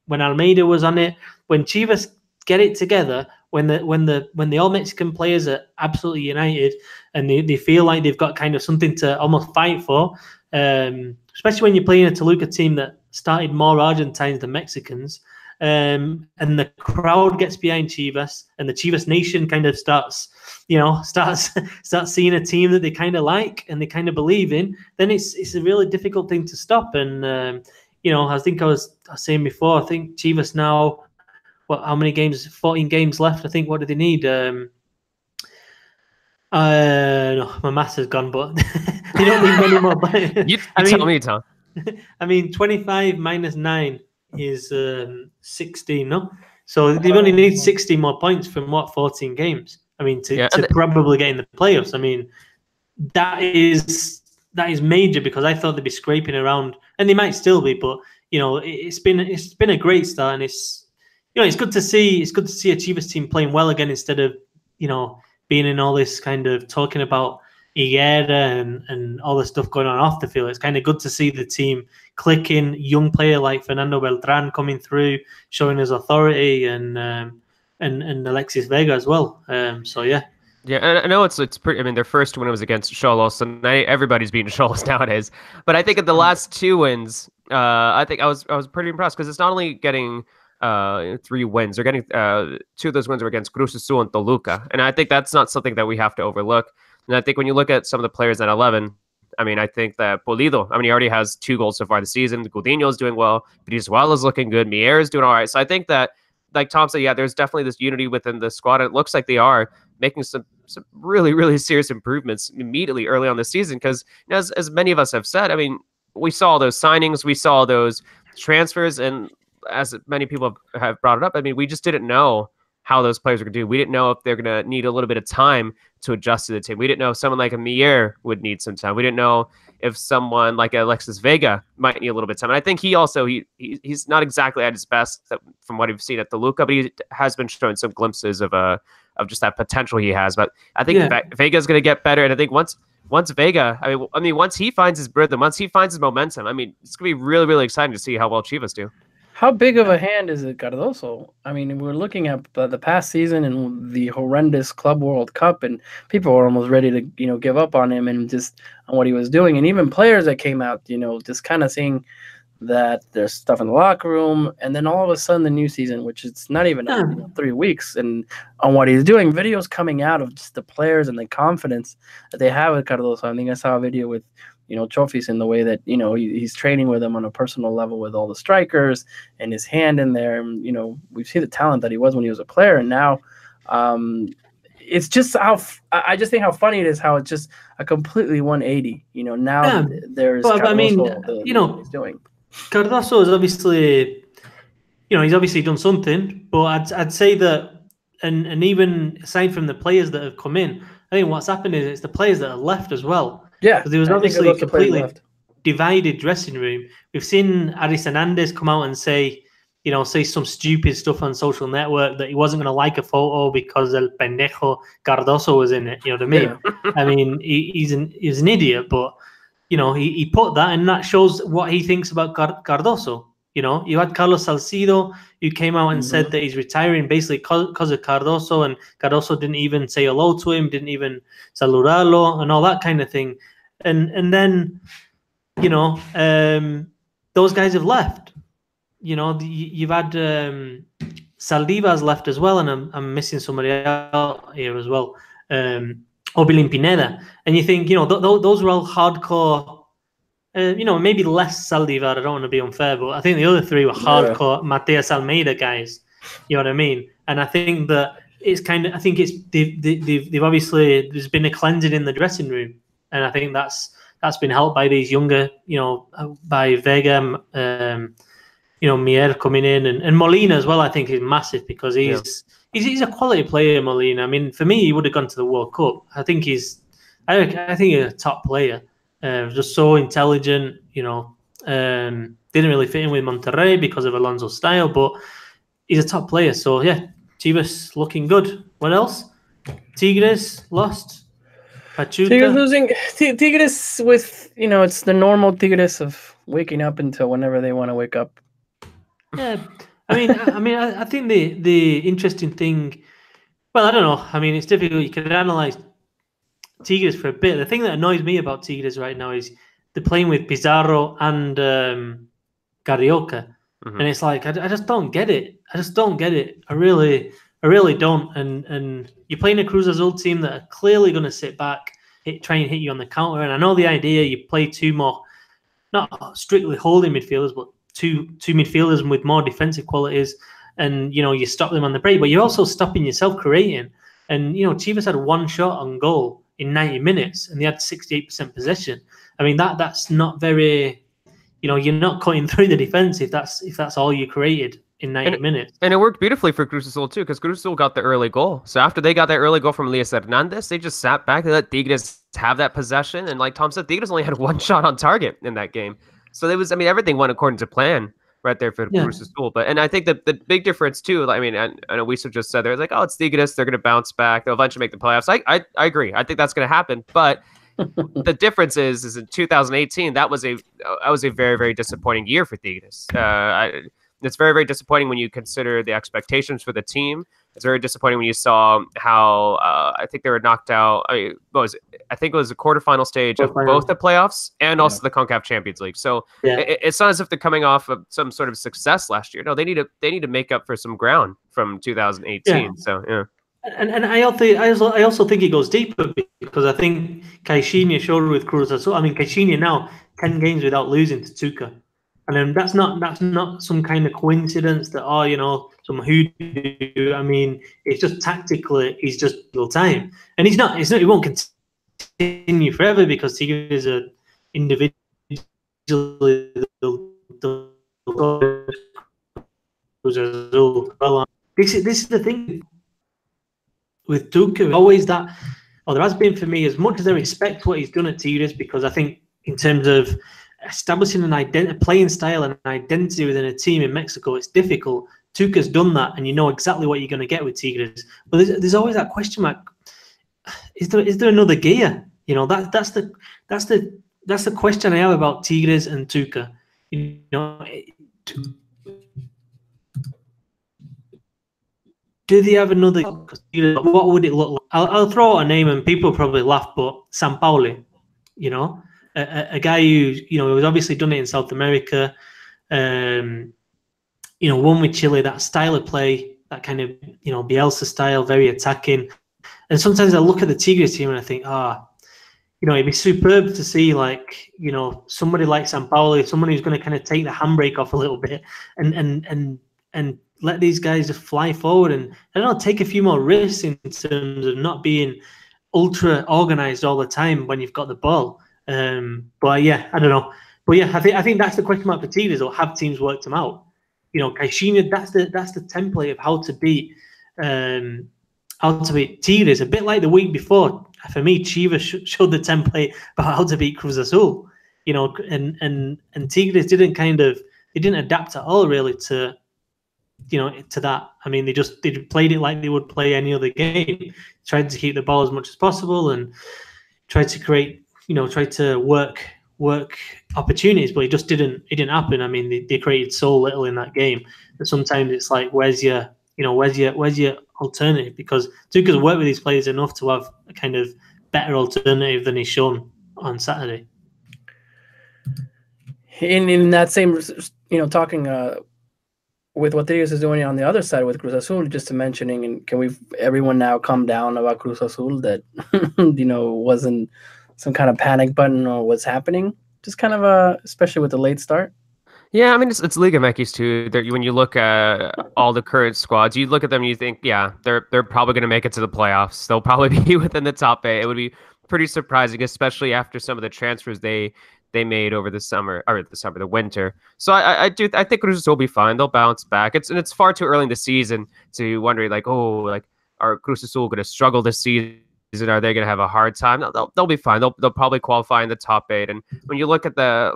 when Almeida was on it. When Chivas get it together, when the all Mexican players are absolutely united and they feel like they've got kind of something to almost fight for, especially when you're playing a Toluca team that started more Argentines than Mexicans, and the crowd gets behind Chivas and the Chivas nation kind of starts seeing a team that they kind of like and they kind of believe in, then it's a really difficult thing to stop. And I think I was saying before, I think Chivas now, how many games? 14 games left, I think. What do they need? No, my maths has gone, but they don't need many more. you tell me, Tom. I mean, 25 minus 9 is 16, no? So they only need 60 more points from 14 games. I mean, to probably get in the playoffs. I mean, that is major, because I thought they'd be scraping around, and they might still be, but it's been a great start, and it's good to see a Chivas team playing well again, instead of being in all this kind of talking about Higuera and all the stuff going on off the field. It's kind of good to see the team clicking, young player like Fernando Beltran coming through, showing his authority, and Alexis Vega as well. So yeah. Yeah, and I know it's pretty. I mean, their first win was against Xolos, and everybody's beating Xolos nowadays. But I think at the last 2 wins, I think I was pretty impressed, because it's not only getting 3 wins; they're getting 2 of those wins were against Cruz Azul and Toluca, and I think that's not something that we have to overlook. And I think when you look at some of the players at 11, I mean, I think that Pulido, he already has 2 goals so far this season. Coutinho is doing well. Brizuela is looking good. Mier is doing all right. So I think that, like Tom said, there's definitely this unity within the squad. And it looks like they are making some really, really serious improvements immediately early on this season. Because as many of us have said, I mean, we saw those signings, we saw those transfers, and as many people have brought it up, I mean, we just didn't know how those players were going to do. We didn't know if they're going to need a little bit of time to adjust to the team. We didn't know if someone like a Mier would need some time. We didn't know if someone like Alexis Vega might need a little bit of time. And I think he's not exactly at his best from what we've seen at Toluca, but he has been showing some glimpses of just that potential he has. But I think Vega's going to get better. And I think once Vega, I mean, once he finds his rhythm, once he finds his momentum, I mean, it's going to be really, really exciting to see how well Chivas do. How big of a hand is it Cardoso? I mean, we're looking at the past season and the horrendous Club World Cup, and people were almost ready to, give up on him and just on what he was doing. And even players that came out, just kind of seeing that there's stuff in the locker room. And then all of a sudden the new season, which it's not even 3 weeks, and on what he's doing, videos coming out of just the players and the confidence that they have with Cardoso. I think I saw a video with Trophies in the way that, he's training with them on a personal level with all the strikers and his hand in there. And, we've seen the talent that he was when he was a player. And now it's just I just think how funny it is how it's just a completely 180. Now there's he's doing. Cardoso is obviously, he's obviously done something, but I'd say that, and even aside from the players that have come in, I think what's happened is it's the players that are left as well. Yeah, there was obviously a completely divided dressing room. We've seen Aris Hernandez come out and say some stupid stuff on social network that he wasn't going to like a photo because el pendejo Cardoso was in it. You know what I mean? Yeah. I mean, he's an idiot, but he put that, and that shows what he thinks about Cardoso. You had Carlos Salcedo, who came out and said that he's retiring basically because of Cardoso, and Cardoso didn't even say hello to him, didn't even saludarlo, and all that kind of thing. And then, those guys have left. You've had Saldivas left as well, and I'm missing somebody out here as well. Obilin Pineda, and you think those were all hardcore. Maybe less Saldivar. I don't want to be unfair, but I think the other 3 were hardcore Mateus Almeida guys. You know what I mean? And I think that it's they've obviously, there's been a cleansing in the dressing room, and I think that's been helped by these younger, by Vega, Mier coming in, and Molina as well. I think is massive because he's a quality player. Molina. I mean, for me, he would have gone to the World Cup. I think he's a top player. Just so intelligent, didn't really fit in with Monterrey because of Alonso's style, but he's a top player. So yeah, Chivas looking good. What else? Tigres lost. Pachuca. Tigres losing. Tigres with, it's the normal Tigres of waking up until whenever they want to wake up. Yeah, I think the interesting thing Well, I don't know. I mean, it's difficult. You can analyze Tigres for a bit. The thing that annoys me about Tigres right now is they're playing with Pizarro and Carioca, and it's like I just don't get it. I just don't get it. I really don't. And you're playing a Cruz Azul team that are clearly going to sit back, try and hit you on the counter. And I know the idea you play two more, not strictly holding midfielders, but two midfielders with more defensive qualities, and you stop them on the break. But you're also stopping yourself creating. And Chivas had one shot on goal in 90 minutes, and they had 68% possession. I mean that's not very. You're not cutting through the defense if that's all you created in 90 minutes. And it worked beautifully for Cruz Azul too, because Cruz Azul got the early goal. So after they got that early goal from Elias Hernandez, they just sat back. They let Tigres have that possession, and like Tom said, Tigres only had one shot on target in that game. So everything went according to plan right there for Cruz Azul. And I think that the big difference too, I mean, I know Wisa just said they're like, oh, it's Tigres, they're going to bounce back, they'll eventually make the playoffs. I agree. I think that's going to happen, but the difference is in 2018 that was a very, very disappointing year for Tigres. It's very, very disappointing when you consider the expectations for the team. It's very disappointing when you saw how I think they were knocked out. I think it was a quarterfinal stage of both the playoffs and also the CONCACAF Champions League. So it's not as if they're coming off of some sort of success last year. No, they need to make up for some ground from 2018. Yeah. So yeah. And I also think it goes deeper because I think Caixinha showed with Cruz Azul. I mean, Caixinha now 10 games without losing to Tuca, and then that's not some kind of coincidence that some hoodoo. I mean, it's just tactically he's just little time, and he won't continue forever because Tigres is a individually. This is the thing. With Tuca, always that, there has been for me, as much as I respect what he's done at Tigres, because I think in terms of establishing a playing style and an identity within a team in Mexico, it's difficult. Tuca's done that, and you know exactly what you're going to get with Tigres. But there's always that question mark: is there another gear? That's the question I have about Tigres and Tuca. Do they have another? What would it look like? I'll throw out a name and people probably laugh, but Sampaoli, a guy who has obviously done it in South America, won with Chile. That style of play, that kind of Bielsa style, very attacking. And sometimes I look at the Tigres team and I think, it'd be superb to see somebody like Sampaoli, someone who's going to kind of take the handbrake off a little bit and let these guys just fly forward and I don't know, take a few more risks in terms of not being ultra organized all the time when you've got the ball. But yeah, I don't know. But yeah, I think that's the question mark for Tigres, or have teams worked them out? Caixinha, that's the template of how to beat Tigres. A bit like the week before, for me, Chivas showed the template about how to beat Cruz Azul. And Tigres didn't adapt at all really to that. I mean, they played it like they would play any other game. Tried to keep the ball as much as possible and tried to create, tried to work opportunities, but it didn't happen. I mean, they created so little in that game that sometimes it's like, where's your alternative? Because Tuca's worked with these players enough to have a kind of better alternative than he's shown on Saturday. In that same, talking with what Tigres is doing on the other side with Cruz Azul, just mentioning, and can everyone now calm down about Cruz Azul that, wasn't some kind of panic button or what's happening? Just kind of especially with the late start. Yeah, I mean, it's Liga MX too. When you look at all the current squads, you look at them and you think, yeah, they're probably going to make it to the playoffs. They'll probably be within the top 8. It would be pretty surprising, especially after some of the transfers they made over the winter. So I think Cruz Azul will be fine. They'll bounce back. It's far too early in the season to wonder are Cruz Azul going to struggle this season? Are they going to have a hard time? No, they'll be fine. They'll probably qualify in the top 8. And when you look at the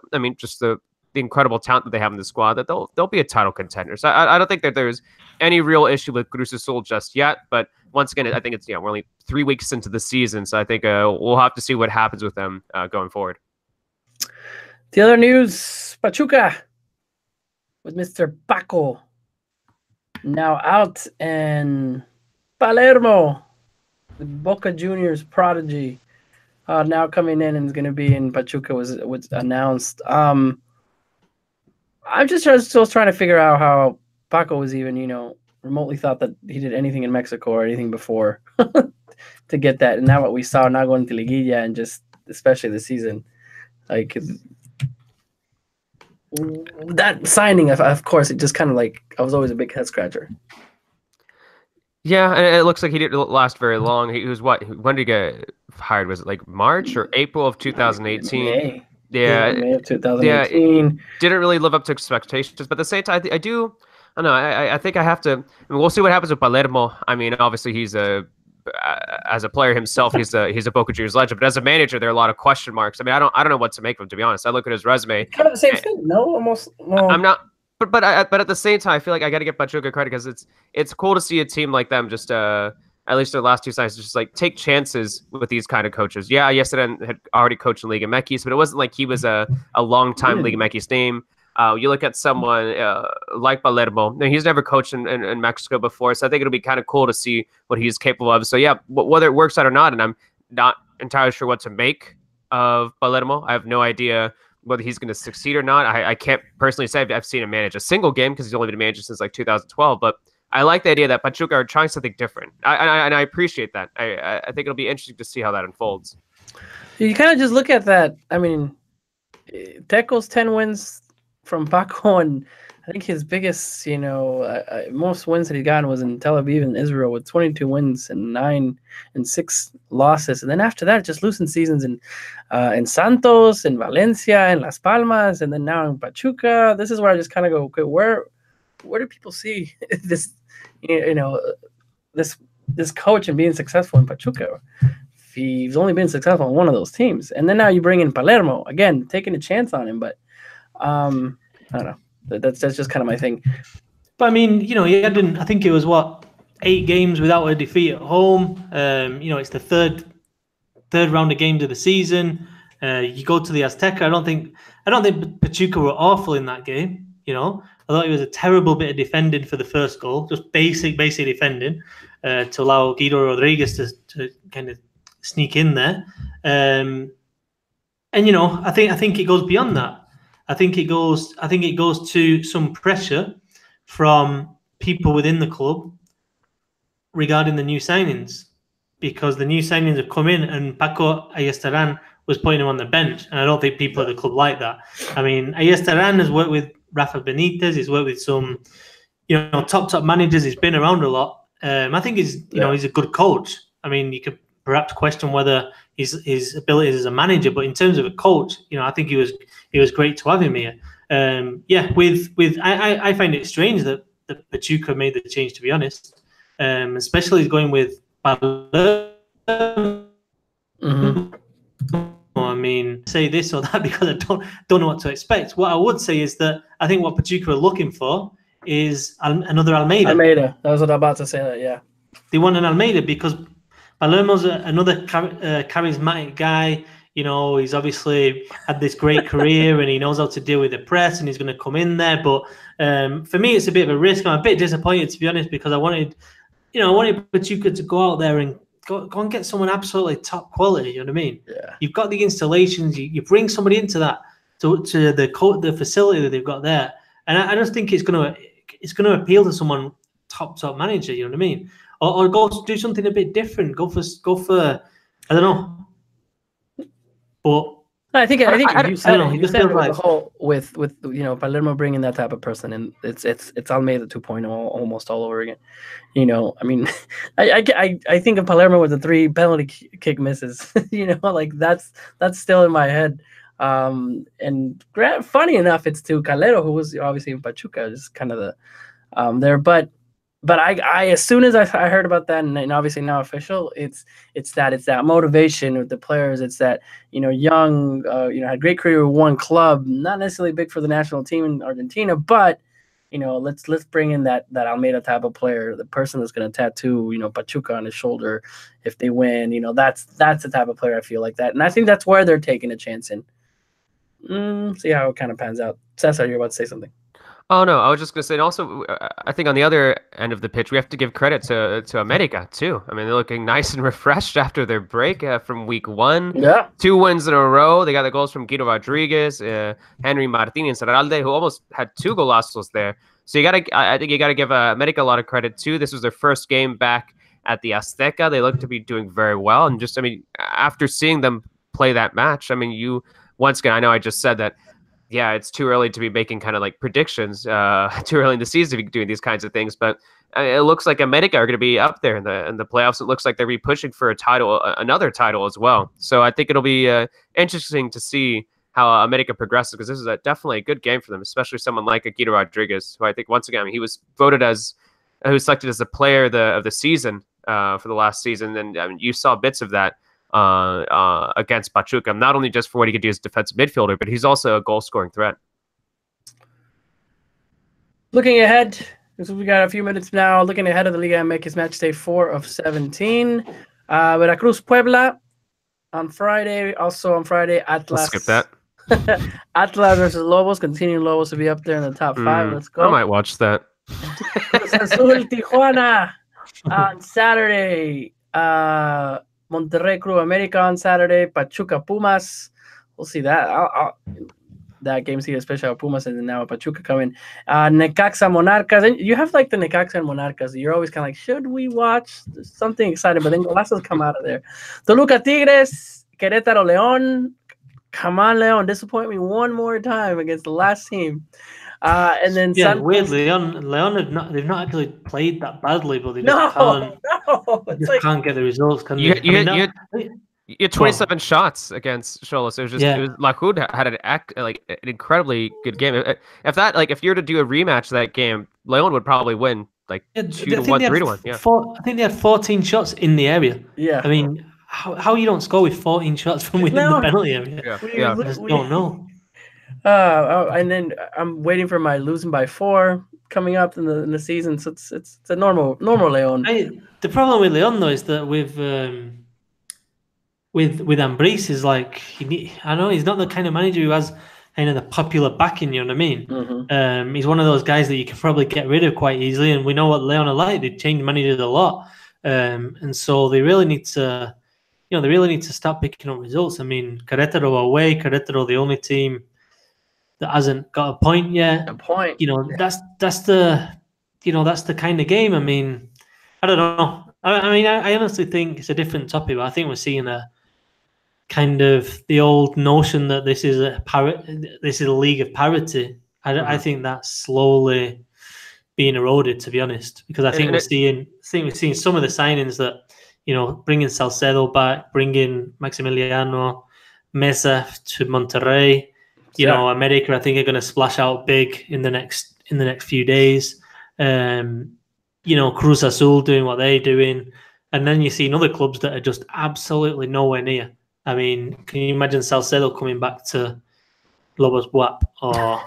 incredible talent that they have in the squad, that they'll be a title contender. So I don't think that there's any real issue with Cruz Azul just yet. But once again, I think it's we're only 3 weeks into the season, so I think we'll have to see what happens with them going forward. The other news, Pachuca with Mr. Paco now out, and Palermo, the Boca Juniors prodigy, now coming in and is going to be in Pachuca was announced. I'm just still trying to figure out how Paco was even, remotely thought that he did anything in Mexico or anything before to get that. And now what we saw now going to Liguilla and just especially the season, like that signing, of course, it just kind of like I was always a big head scratcher. Yeah, and it looks like he didn't last very long. He was what? When did he get hired? Was it like March or April of 2018? May. Yeah, May of 2018. Yeah, didn't really live up to expectations, but at the same time, I do. I don't know. I think I have to. I mean, we'll see what happens with Palermo. I mean, obviously he's as a player himself, he's a Boca Juniors legend, but as a manager, there are a lot of question marks. I mean, I don't know what to make of him, to be honest. I look at his resume. Kind of the same thing, no? Almost. Well, I'm not. But at the same time, I feel like I got to give Pachuca credit because it's cool to see a team like them just at least their last two signings just like take chances with these kind of coaches. Yeah, yesterday had already coached in Liga MX, but it wasn't like he was a long time Liga MX name. You look at someone like Palermo. Now, he's never coached in Mexico before, so I think it'll be kind of cool to see what he's capable of. So yeah, whether it works out or not, and I'm not entirely sure what to make of Palermo. I have no idea whether he's going to succeed or not. I can't personally say I've seen him manage a single game because he's only been a manager since like 2012. But I like the idea that Pachuca are trying something different. And I appreciate that. I think it'll be interesting to see how that unfolds. You kind of just look at that. I mean, Teco's 10 wins from Paco, and I think his biggest, most wins that he's gotten was in Tel Aviv and Israel with 22 wins and 9 and 6 losses. And then after that, just losing seasons in Santos, in Valencia, in Las Palmas, and then now in Pachuca. This is where I just kind of go, okay, where do people see this, this coach and being successful in Pachuca? He's only been successful on one of those teams. And then now you bring in Palermo, again, taking a chance on him, but I don't know. That's just kind of my thing. But I mean, he hadn't. I think it was 8 games without a defeat at home. It's the third round of games of the season. You go to the Azteca. I don't think Pachuca were awful in that game. I thought it was a terrible bit of defending for the first goal, just basic defending to allow Guido Rodriguez to kind of sneak in there. And I think it goes beyond that. I think it goes to some pressure from people within the club regarding the new signings, because the new signings have come in and Paco Ayestaran was putting him on the bench, and I don't think people at the club like that. I mean, Ayestaran has worked with Rafa Benitez, he's worked with some, top managers. He's been around a lot. I think he's a good coach. I mean, you could perhaps question whether his abilities as a manager, but in terms of a coach, I think he was great to have him here. I find it strange that Pachuca made the change, to be honest, especially going with Palermo. I mean, say this or that because I don't know what to expect. What I would say is that I think what Pachuca are looking for is another Almeida. Almeida, that was what I'm about to say. That yeah, they want an Almeida because Palermo's another charismatic guy. He's obviously had this great career and he knows how to deal with the press and he's going to come in there. But for me, it's a bit of a risk. I'm a bit disappointed, to be honest, because I wanted Pachuca to go out there and go and get someone absolutely top quality. You know what I mean? Yeah. You've got the installations. You bring somebody into that to the facility that they've got there, and I just think it's going to appeal to someone top manager. You know what I mean? Or go do something a bit different. Go for I don't know. But I think you said it. You said it with the whole with Palermo bringing that type of person, and it's Almeida 2.0 almost all over again. I mean, I think of Palermo with the 3 penalty kick misses. Like that's still in my head. And funny enough, it's to Calero, who was obviously in Pachuca, just kind of the there, but I as soon as I heard about that, and obviously now official, it's that motivation with the players. It's that young, had great career with one club, not necessarily big for the national team in Argentina, but let's bring in that Almeida type of player, the person that's going to tattoo Pachuca on his shoulder if they win. That's the type of player I feel like that, and I think that's where they're taking a chance in. See how it kind of pans out. Cesar, you're about to say something. Oh no, I was just gonna say. And also, I think on the other end of the pitch, we have to give credit to America too. I mean, they're looking nice and refreshed after their break from week 1. Yeah, 2 wins in a row. They got the goals from Guido Rodriguez, Henry Martin, and Serralde, who almost had 2 golazos there. So I think you gotta give America a lot of credit too. This was their first game back at the Azteca. They look to be doing very well, and just, I mean, after seeing them play that match, I mean, once again, I know I just said that. Yeah, it's too early to be making kind of like predictions. Too early in the season to be doing these kinds of things, but it looks like America are going to be up there in the playoffs. It looks like they'll be pushing for another title as well. So I think it'll be interesting to see how America progresses, because this is definitely a good game for them, especially someone like Guido Rodriguez, who I think once again, he was selected as the player of the season for the last season, and I mean, you saw bits of that against Pachuca, not only just for what he could do as defensive midfielder, but he's also a goal-scoring threat. Looking ahead, we got a few minutes now. Looking ahead of the Liga MX match day 4 of 17. Veracruz Puebla on Friday. Also on Friday, Atlas. Let's skip that. Atlas versus Lobos. Continuing Lobos to be up there in the top 5. Let's go. I might watch that. Azul Tijuana on Saturday. Monterrey Cruz America on Saturday. Pachuca Pumas. We'll see that. That game's here, especially Pumas, and now Pachuca coming. Necaxa Monarcas. And you have like the Necaxa and Monarcas. You're always kind of like, should we watch? There's something exciting, but then golazos come out of there. Toluca Tigres. Querétaro León. Come on, León. Disappoint me one more time against the last team. And then weirdly, León they've not actually played that badly, but they just can't get the results. Can you had 27 shots against Xolos. It was just Lahoud had an incredibly good game. If you were to do a rematch of that game, León would probably win 2-1, 3-1. Yeah, I think they had 14 shots in the area. Yeah, I mean, how you don't score with 14 shots from within the penalty area? Yeah. I just don't know. And then I'm waiting for my losing by 4 coming up in the season. So it's a normal León. The problem with León though is that with Ambriz is like I know he's not the kind of manager who has kind of the popular backing. You know what I mean? Mm-hmm. He's one of those guys that you can probably get rid of quite easily, and we know what León are like. They change managers a lot, and so they really need to, start picking up results. I mean, Querétaro away. Querétaro the only team that hasn't got a point yet. That's the kind of game. I mean, I don't know. I honestly think it's a different topic, but I think we're seeing a kind of the old notion that this is a league of parity. I think that's slowly being eroded, to be honest, because I think we're seeing some of the signings that, bringing Salcedo back, bringing Maximiliano Mesa to Monterrey. America, I think, are going to splash out big in the next few days. Cruz Azul doing what they're doing, and then you see other clubs that are just absolutely nowhere near. I mean, can you imagine Salcedo coming back to Lobos Buap, or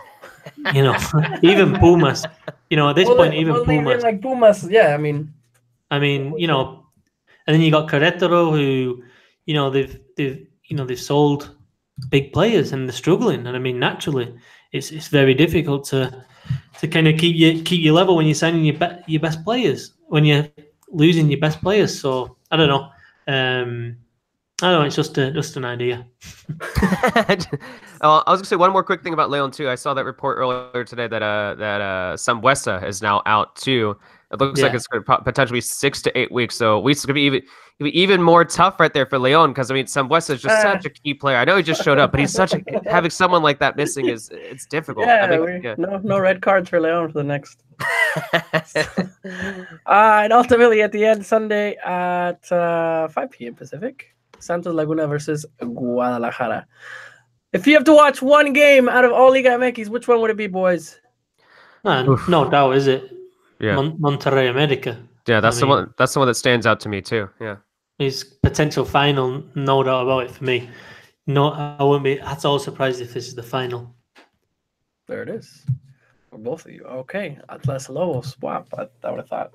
even Pumas? At this point, even Pumas. Like Pumas, yeah. I mean, and then you got Querétaro, who, they've sold big players and they're struggling, and I mean, naturally, it's very difficult to kind of keep your level when you're signing your best players, when you're losing your best players. So I don't know. It's just an idea. I was gonna say one more quick thing about León too. I saw that report earlier today that Sambuesa is now out too. It looks like it's going to potentially be 6 to 8 weeks. So weeks could be even more tough right there for León, because I mean, Sambuesa is just such a key player. I know he just showed up, but he's having someone like that missing it's difficult. No red cards for León for the next. And ultimately at the end, Sunday at 5 p.m. Pacific, Santos Laguna versus Guadalajara. If you have to watch one game out of all Liga MX, which one would it be, boys? No doubt, is it? Yeah, Monterrey America. Yeah, that's the one that stands out to me too. Yeah, his potential final, no doubt about it for me. No, I wouldn't be at all surprised if this is the final. There it is for both of you. Okay, Atlas Lobos. Wow, I would have thought.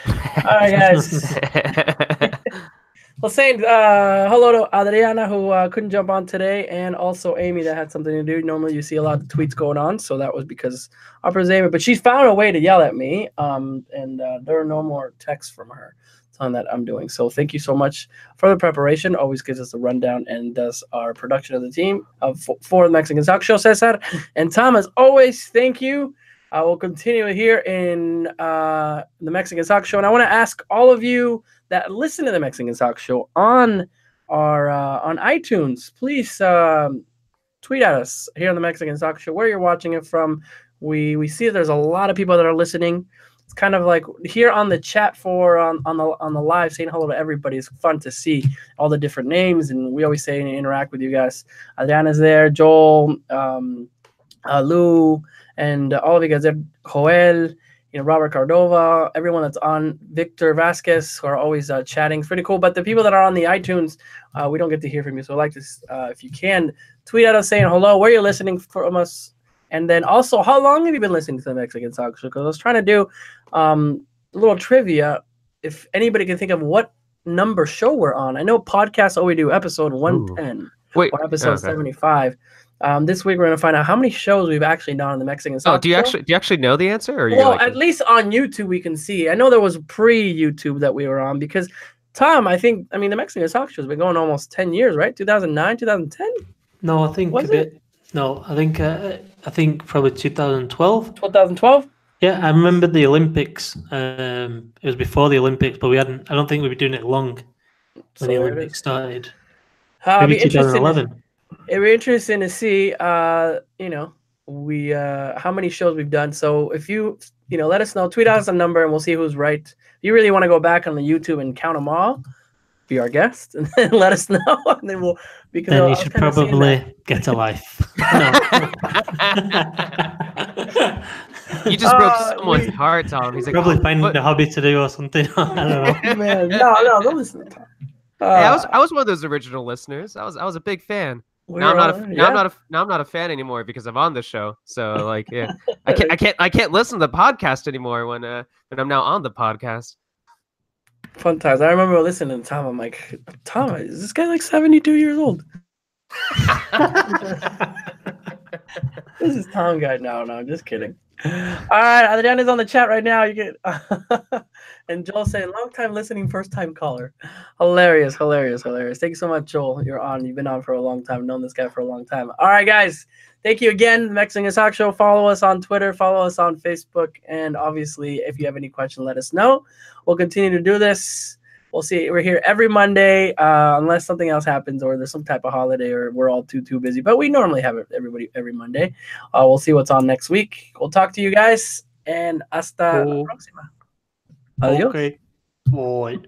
All right, guys. Well, saying hello to Adriana, who couldn't jump on today, and also Amy that had something to do. Normally you see a lot of tweets going on, so that was because Opera's Amy. But she's found a way to yell at me, and there are no more texts from her telling that I'm doing. So thank you so much for the preparation. Always gives us a rundown and does our production of the team for the Mexican Talk Show, Cesar. And Tom, as always, thank you. I will continue here in the Mexican Talk Show. And I want to ask all of you that listen to the Mexican Talk Show on our on iTunes, please tweet at us here on the Mexican Talk Show where you're watching it from. We see there's a lot of people that are listening. It's kind of like here on the chat for on the live saying hello to everybody. It's fun to see all the different names, and we always say and interact with you guys. Adriana's there, Joel, Lou, and all of you guys there, Joel, Robert Cordova, everyone that's on, Victor Vasquez, who are always chatting. It's pretty cool. But the people that are on the iTunes, we don't get to hear from you. So I'd like to, if you can, tweet at us saying hello, where you're listening from us. And then also, how long have you been listening to the Mexican Talk Show? Because I was trying to do a little trivia. If anybody can think of what number show we're on. I know podcasts always do episode 110 or episode 75. This week we're going to find out how many shows we've actually done on the Mexican Talk Show. Do you actually know the answer? Or well, at least on YouTube we can see. I know there was pre-YouTube that we were on because, Tom, the Mexican Talk Show has been going almost 10 years, right? 2009, 2010? No, I think No, I think probably 2012. 2012? Yeah, I remember the Olympics. It was before the Olympics, but I don't think we were doing it long when the Olympics started. Maybe 2011. It'd be interesting to see, how many shows we've done. So if you, let us know, tweet us a number, and we'll see who's right. If you really want to go back on the YouTube and count them all, be our guest, and then let us know, and then we'll. Because then you should probably get a life. You just broke someone's heart, Tom. He's like, probably finding a hobby to do or something. I don't know. Man, no, don't listen to Tom. I was one of those original listeners. I was a big fan. Now I'm not a fan anymore because I'm on the show. So I can't listen to the podcast anymore when I'm now on the podcast. Fun times. I remember listening to Tom. I'm like, Tom, is this guy like 72 years old? This is Tom guy. No, I'm just kidding. All right, Adriana's on the chat right now. You get and Joel saying, long time listening, first time caller. Hilarious. Thank you so much, Joel. You're on. You've been on for a long time. Known this guy for a long time. All right, guys. Thank you again, Mexican Talk Show. Follow us on Twitter. Follow us on Facebook. And obviously, if you have any questions, let us know. We'll continue to do this. We'll see. We're here every Monday, unless something else happens or there's some type of holiday or we're all too busy. But we normally have it every Monday. We'll see what's on next week. We'll talk to you guys. And hasta la próxima. Adiós. Okay. Boy.